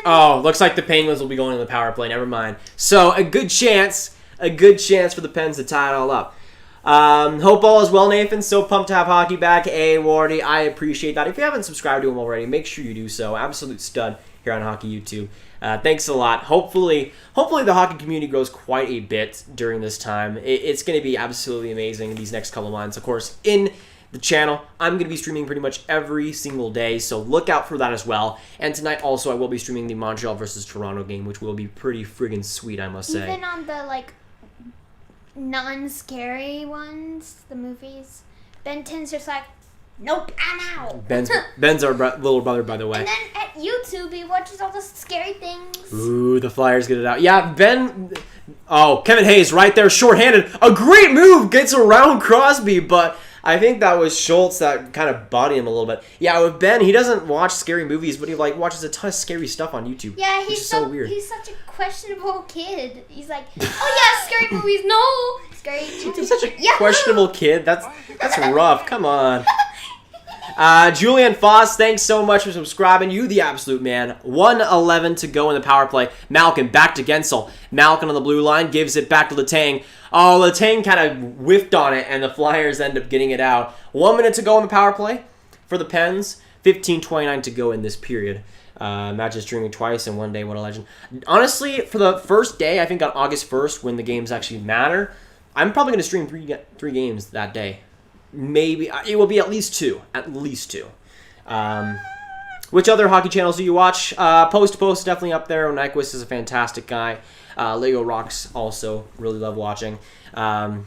Looks like the Penguins will be going on the power play. Never mind. So, a good chance for the Pens to tie it all up. Hope all is well, Nathan. So pumped to have hockey back. Wardy, I appreciate that. If you haven't subscribed to him already, make sure you do so. Absolute stud here on Hockey YouTube. Thanks a lot. Hopefully the hockey community grows quite a bit during this time. It's going to be absolutely amazing these next couple of months. Of course, in the channel, I'm going to be streaming pretty much every single day, so look out for that as well. And tonight also I will be streaming the Montreal versus Toronto game, which will be pretty friggin' sweet, I must say. Even on the like non-scary ones, the movies, Benton's just like, nope, I'm out. Ben's our little brother, by the way. And then at YouTube, he watches all the scary things. Ooh, the Flyers get it out. Yeah, Ben. Oh, Kevin Hayes right there, shorthanded. A great move, gets around Crosby, but I think that was Schultz that kind of bodied him a little bit. Yeah, with Ben, he doesn't watch scary movies, but he like watches a ton of scary stuff on YouTube. Yeah, he's so weird. He's such a questionable kid. He's like, oh yeah, scary movies, no, scary. He's such a questionable kid. That's rough. Come on. Julian Foss, thanks so much for subscribing. You the absolute man. 1:11 to go in the power play. Malkin back to Gensel. Malkin on the blue line gives it back to Letang. Oh, Letang kind of whiffed on it, and the Flyers end up getting it out. 1 minute to go in the power play for the Pens. 15:29 to go in this period. Match is streaming twice in one day. What a legend. Honestly, for the first day, I think on August 1st, when the games actually matter, I'm probably going to stream three games that day. Maybe it will be at least two. Which other hockey channels do you watch? Post is definitely up there. Nyquist is a fantastic guy. Lego Rocks also really love watching. A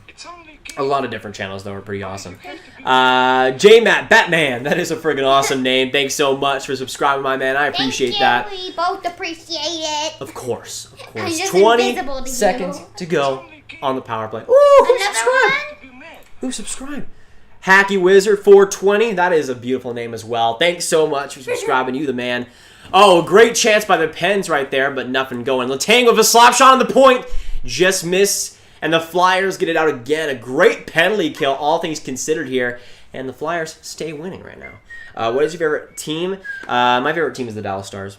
lot of different channels though are pretty awesome. J-Matt Batman, that is a friggin' awesome name. Thanks so much for subscribing, my man. I appreciate that. We both appreciate it. Of course. 20 seconds to go on the power play. Ooh, who Another subscribed? one? Who subscribed? Hacky Wizard 420. That is a beautiful name as well. Thanks so much for subscribing. You the man. Oh, great chance by the Pens right there, but nothing going. Letang with a slap shot on the point. Just missed. And the Flyers get it out again. A great penalty kill, all things considered here. And the Flyers stay winning right now. What is your favorite team? My favorite team is the Dallas Stars.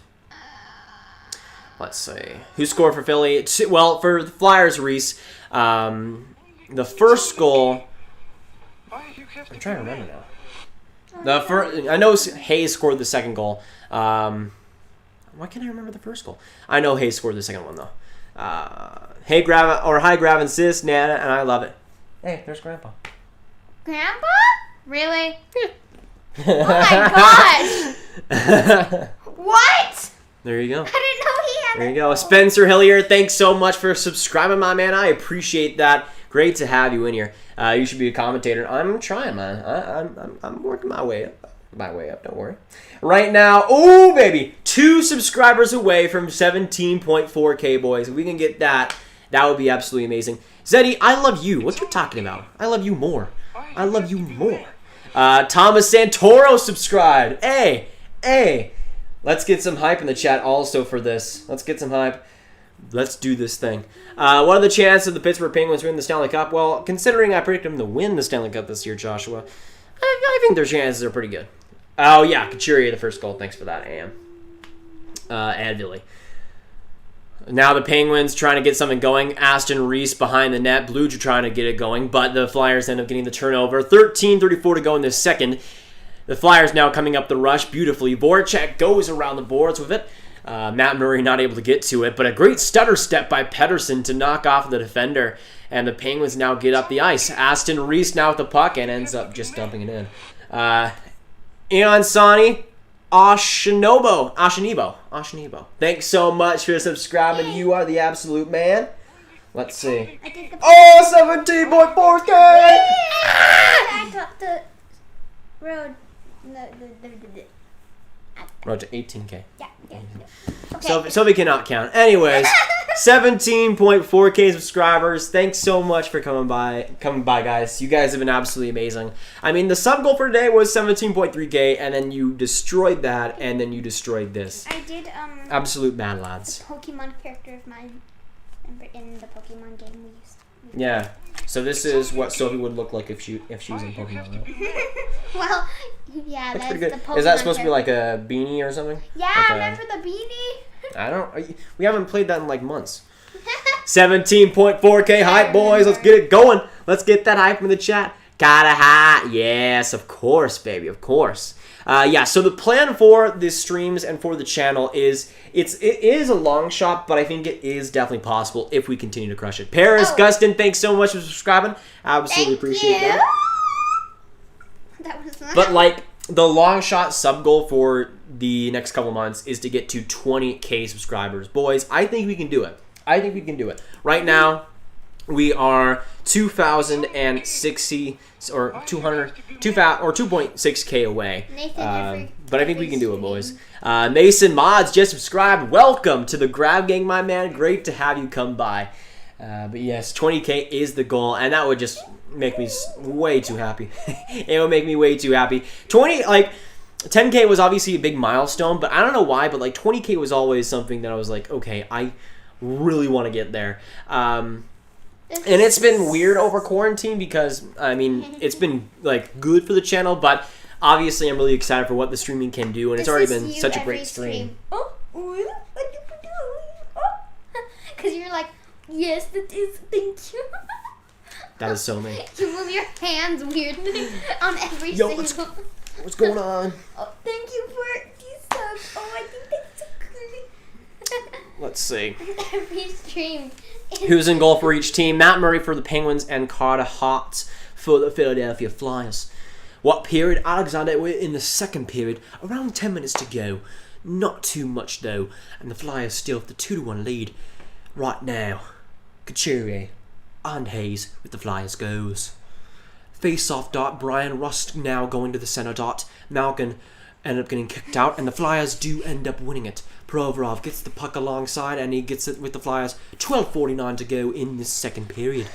Let's see. Who scored for Philly? Well, for the Flyers, Reese. The first goal... I'm trying to remember now. I know Hayes scored the second goal. Why can't I remember the first goal? I know Hayes scored the second one though. Hey Grav hi Grav and sis Nana, and I love it. Hey, there's Grandpa. Grandpa? Really? Oh my gosh! What? There you go. I didn't know he had. There you go. Spencer Hillier, thanks so much for subscribing, my man. I appreciate that. Great to have you in here. You should be a commentator. I'm trying, man. I'm working my way up. Don't worry. Right now, oh, baby. 2 subscribers away from 17.4K, boys. If we can get that, that would be absolutely amazing. Zeddy, I love you. What you talking about? I love you more. I love you more. Thomas Santoro subscribed. Hey. Let's get some hype in the chat also for this. Let's get some hype. Let's do this thing. What are the chances of the Pittsburgh Penguins win the Stanley Cup? Well, considering I predict them to win the Stanley Cup this year, Joshua, I think their chances are pretty good. Oh, yeah, Couturier, the first goal. Thanks for that, Am. Advilly. Now the Penguins trying to get something going. Aston Reese behind the net. Blues are trying to get it going, but the Flyers end up getting the turnover. 13:34 to go in this second. The Flyers now coming up the rush beautifully. Voracek goes around the boards with it. Matt Murray not able to get to it, but a great stutter step by Pettersson to knock off the defender, and the Penguins now get up the ice. Aston Reese now with the puck and ends up just dumping it in. Ion Sani, Ashinibo. Thanks so much for subscribing. You are the absolute man. Let's see. Oh, 17.4K! I got the road. Road to 18K. Yeah. Okay. So we cannot count. Anyways, 17.4K subscribers. Thanks so much for coming by, guys. You guys have been absolutely amazing. I mean, the sub goal for today was 17.3K, and then you destroyed that, and then you destroyed this. I did absolute bad lads. Pokemon character of mine in the Pokemon game we used. Yeah. So this is what Sophie would look like if she was in Pokemon. Right? Well, yeah, that's pretty good. the Pokemon. Is that supposed to be like a beanie or something? Yeah, like remember the beanie? I don't. We haven't played that in like months. 17.4K hype, boys. Let's get it going. Let's get that hype in the chat. Gotta hot. Yes, of course, baby. Of course. Yeah, so the plan for the streams and for the channel is it is a long shot, but I think it is definitely possible if we continue to crush it. Paris, Gustin, thanks so much for subscribing. Absolutely appreciate that. That was nice. But like the long shot sub goal for the next couple months is to get to 20K subscribers. Boys, I think we can do it. Right now, we are 2,060 or 2.6K away. But I think we can do it, boys. Mason Mods just subscribed. Welcome to the Grav Gang, my man. Great to have you come by. But yes, 20K is the goal, and that would just make me way too happy. It would make me way too happy. 10K was obviously a big milestone, but I don't know why, but like 20K was always something that I was like, okay, I really want to get there. And it's been weird over quarantine because, I mean, it's been like good for the channel, but obviously I'm really excited for what the streaming can do, and it's already been such a great stream. Oh, because you're like, yes, it is, thank you. That is so me. You move your hands weirdly on every single... What's going on? Oh, thank you for these subs. Oh, I think that's so good. Let's see. Every stream. Who's in goal for each team? Matt Murray for the Penguins and Carter Hart for the Philadelphia Flyers. What period? Alexander, we're in the second period. Around 10 minutes to go. Not too much, though. And the Flyers still have the 2-1 lead right now. Couturier and Hayes with the Flyers goes. Face-off dot, Brian Rust now going to the center dot. Malkin ended up getting kicked out, and the Flyers do end up winning it. Provorov gets the puck alongside, and he gets it with the Flyers. 12:49 to go in this second period.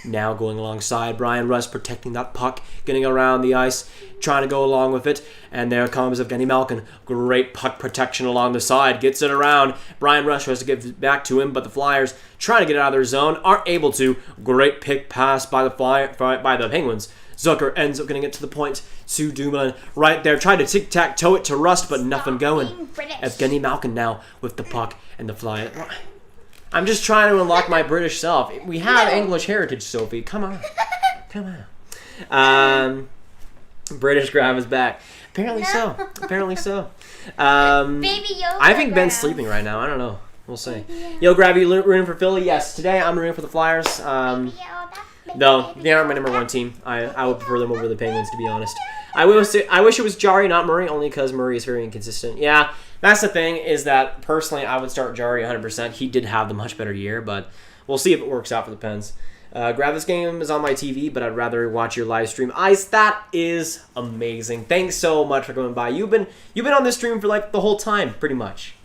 Now going alongside, Brian Rust protecting that puck, getting around the ice, trying to go along with it. And there comes Evgeny Malkin. Great puck protection along the side. Gets it around. Brian Rust tries to give it back to him, but the Flyers, trying to get it out of their zone, aren't able to. Great pick pass by the Penguins. Zucker ends up getting it to the point. Sue Dumoulin right there. Tried to tic-tac-toe it to Rust, but nothing going. Evgeny Malkin now with the puck and the Flyers. I'm just trying to unlock my British self. We have English heritage, Sophie. Come on. Come on. British Grav is back. Apparently so. Apparently so. Baby Yoda I think Ben's Grav. sleeping right now. I don't know. We'll see. Yo, Grav, you rooting for Philly? Yes. Today I'm rooting for the Flyers. Though they aren't my number one team. I would prefer them over the Penguins, to be honest. I wish it was Jari, not Murray, only because Murray is very inconsistent. Yeah, that's the thing, is that personally I would start Jari 100%. He did have the much better year, but we'll see if it works out for the Pens. Grab this game is on my TV, but I'd rather watch your live stream. Ice, that is amazing. Thanks so much for coming by. You've been on this stream for like the whole time, pretty much.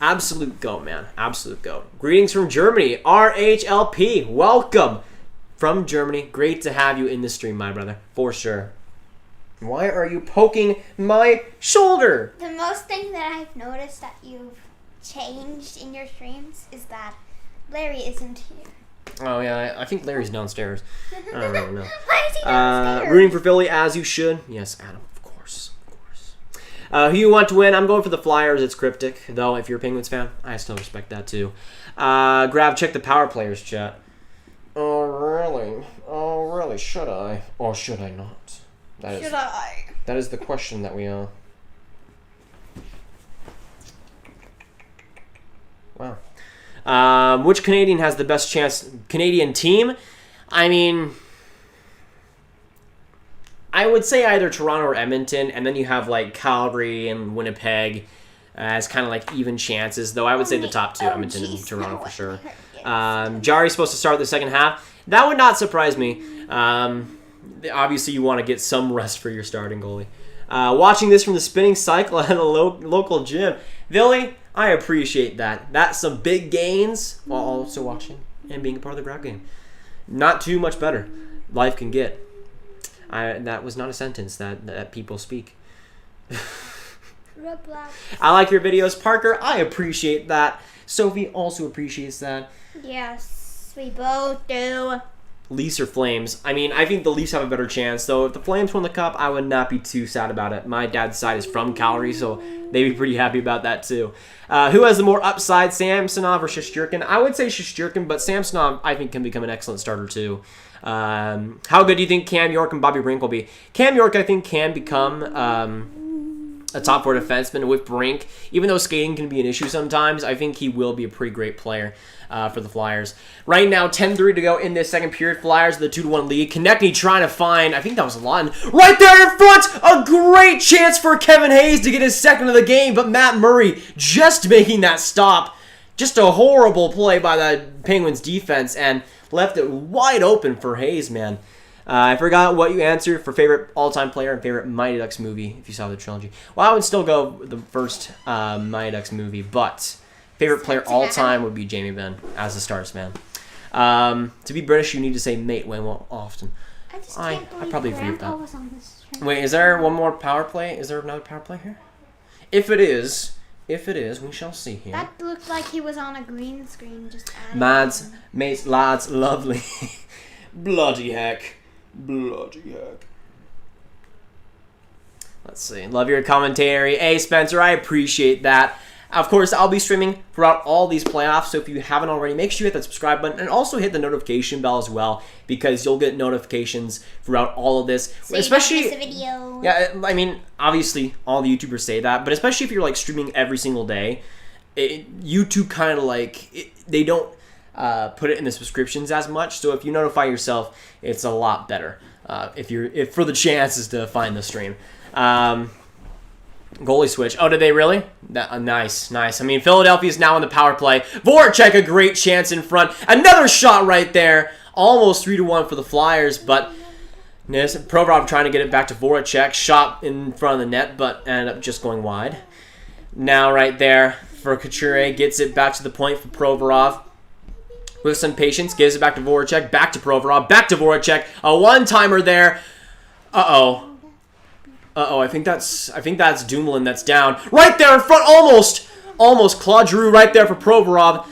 Absolute goat, man. Absolute goat. Greetings from Germany. RHLP, welcome from Germany. Great to have you in the stream, my brother, for sure. Why are you poking my shoulder? The most thing that I've noticed that you've changed in your streams is that Larry isn't here. Oh, yeah, I think Larry's downstairs. I don't really know. Why is he downstairs? Rooting for Philly, as you should. Yes, Adam, of course. Who you want to win? I'm going for the Flyers. It's cryptic, though. If you're a Penguins fan, I still respect that, too. Grav, check the power players chat. Oh, really? Oh, really? Should I? Or should I not? That is the question that we Wow. Which Canadian has the best chance? Canadian team? I mean, I would say either Toronto or Edmonton, and then you have like Calgary and Winnipeg as kind of like even chances, though I would say the top two, Edmonton and Toronto for sure. Jari's supposed to start the second half. That would not surprise me. Obviously, you want to get some rest for your starting goalie. Watching this from the spinning cycle at a local gym. Billy, I appreciate that. That's some big gains while also watching and being a part of the Grav game. Not too much better. Life can get. That was not a sentence that people speak. I like your videos, Parker. I appreciate that. Sophie also appreciates that. Yes, we both do. Leafs or Flames? I mean, I think the Leafs have a better chance, though. If the Flames won the Cup, I would not be too sad about it. My dad's side is from Calgary, so they'd be pretty happy about that, too. Who has the more upside, Samsonov or Shesterkin? I would say Shesterkin, but Samsonov, I think, can become an excellent starter, too. How good do you think Cam York and Bobby Brink will be? Cam York, I think, can become a top four defenseman with Brink. Even though skating can be an issue sometimes, I think he will be a pretty great player for the Flyers. Right now, 10-3 to go in this second period. Flyers, the 2-1 lead. Konechny trying to find, I think that was Lawton. Right there in front! A great chance for Kevin Hayes to get his second of the game, but Matt Murray just making that stop. Just a horrible play by the Penguins defense and left it wide open for Hayes, man. I forgot what you answered for favorite all-time player and favorite Mighty Ducks movie, if you saw the trilogy. Well, I would still go with the first Mighty Ducks movie, but favorite player all-time would be Jamie Benn as a Stars fan. To be British, you need to say mate way more often. I just I can't believe probably agree with Grandpa that. was on this stream. Wait, is there one more power play? Is there another power play here? If it is, we shall see here. That looked like he was on a green screen just adding. Mads, mates, lads, lovely. Bloody heck. Bloody heck. Let's see. Love your commentary. Hey, Spencer, I appreciate that. Of course, I'll be streaming throughout all these playoffs, so if you haven't already, make sure you hit that subscribe button and also hit the notification bell as well, because you'll get notifications throughout all of this. So especially, you don't miss a video. yeah, I mean, obviously, all the YouTubers say that, but especially if you're like streaming every single day, YouTube kind of like they don't put it in the subscriptions as much. So if you notify yourself, it's a lot better. If for the chances to find the stream. Goalie switch. Oh, did they really? Nice. I mean, Philadelphia's now in the power play. Voracek, a great chance in front. Another shot right there. Almost 3-1 for the Flyers, but Provorov trying to get it back to Voracek. Shot in front of the net, but ended up just going wide. Now right there for Couture. Gets it back to the point for Provorov. With some patience, gives it back to Voracek. Back to Provorov. Back to Voracek. A one-timer there. Uh-oh. I think that's Dumoulin that's down. Right there in front, almost Claude Giroux right there for Provorov.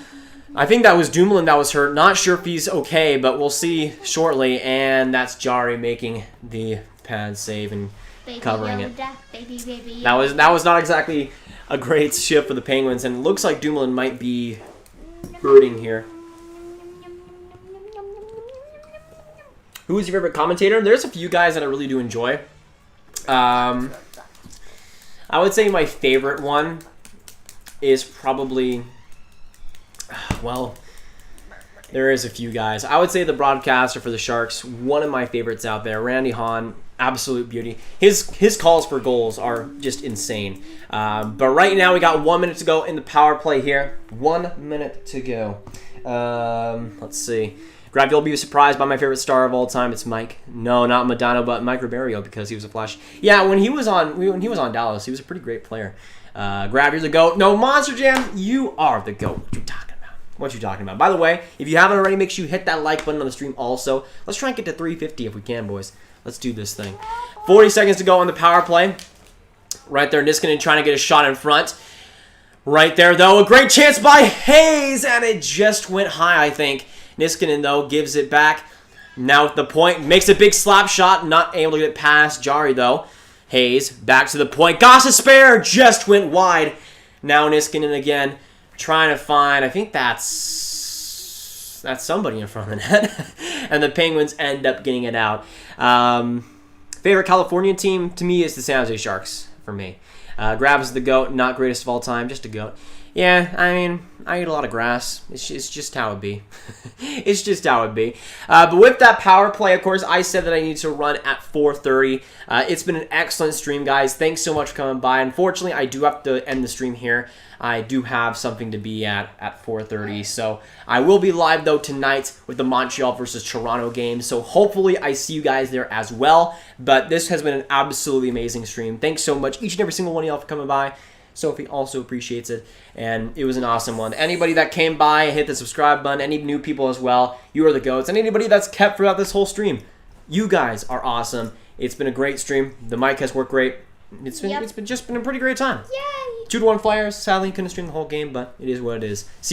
I think that was Dumoulin that was hurt. Not sure if he's okay, but we'll see shortly. And that's Jari making the pad save and covering it. Baby. That was not exactly a great shift for the Penguins, and it looks like Dumoulin might be hurting here. Who is your favorite commentator? There's a few guys that I really do enjoy. I would say my favorite one is probably, well, there is a few guys. I would say the broadcaster for the Sharks, one of my favorites out there, Randy Hahn, absolute beauty. His calls for goals are just insane. But right now we got 1 minute to go in the power play here. 1 minute to go. Let's see. Grav, you'll be surprised by my favorite star of all time. It's Mike. No, not Madonna, but Mike Ribeiro, because he was a flash. Yeah, when he was on Dallas, he was a pretty great player. Grav, you're the GOAT. No, Monster Jam, you are the GOAT. What you talking about? By the way, if you haven't already, make sure you hit that like button on the stream also. Let's try and get to 350 if we can, boys. Let's do this thing. 40 seconds to go on the power play. Right there, Niskanen trying to get a shot in front. Right there, though, a great chance by Hayes, and it just went high, I think. Niskanen, though, gives it back. Now at the point, makes a big slap shot. Not able to get it past Jari, though. Hayes, back to the point. Goss a spare, just went wide. Now Niskanen again, trying to find, I think that's somebody in front of the net. And the Penguins end up getting it out. Favorite California team, to me, is the San Jose Sharks, for me. Grav is the GOAT, not greatest of all time, just a GOAT. Yeah, I mean, I eat a lot of grass. It's just how it be. It's just how it be. But with that power play, of course, I said that I need to run at 4:30. It's been an excellent stream, guys. Thanks so much for coming by. Unfortunately, I do have to end the stream here. I do have something to be at 4:30. So I will be live, though, tonight with the Montreal versus Toronto game. So hopefully I see you guys there as well. But this has been an absolutely amazing stream. Thanks so much, each and every single one of y'all, for coming by. Sophie also appreciates it, and it was an awesome one. Anybody that came by, hit the subscribe button, any new people as well, you are the GOATs. And anybody that's kept throughout this whole stream, you guys are awesome. It's been a great stream. The mic has worked great. It's been a pretty great time. Yay! 2-1 Flyers. Sadly, couldn't stream the whole game, but it is what it is. See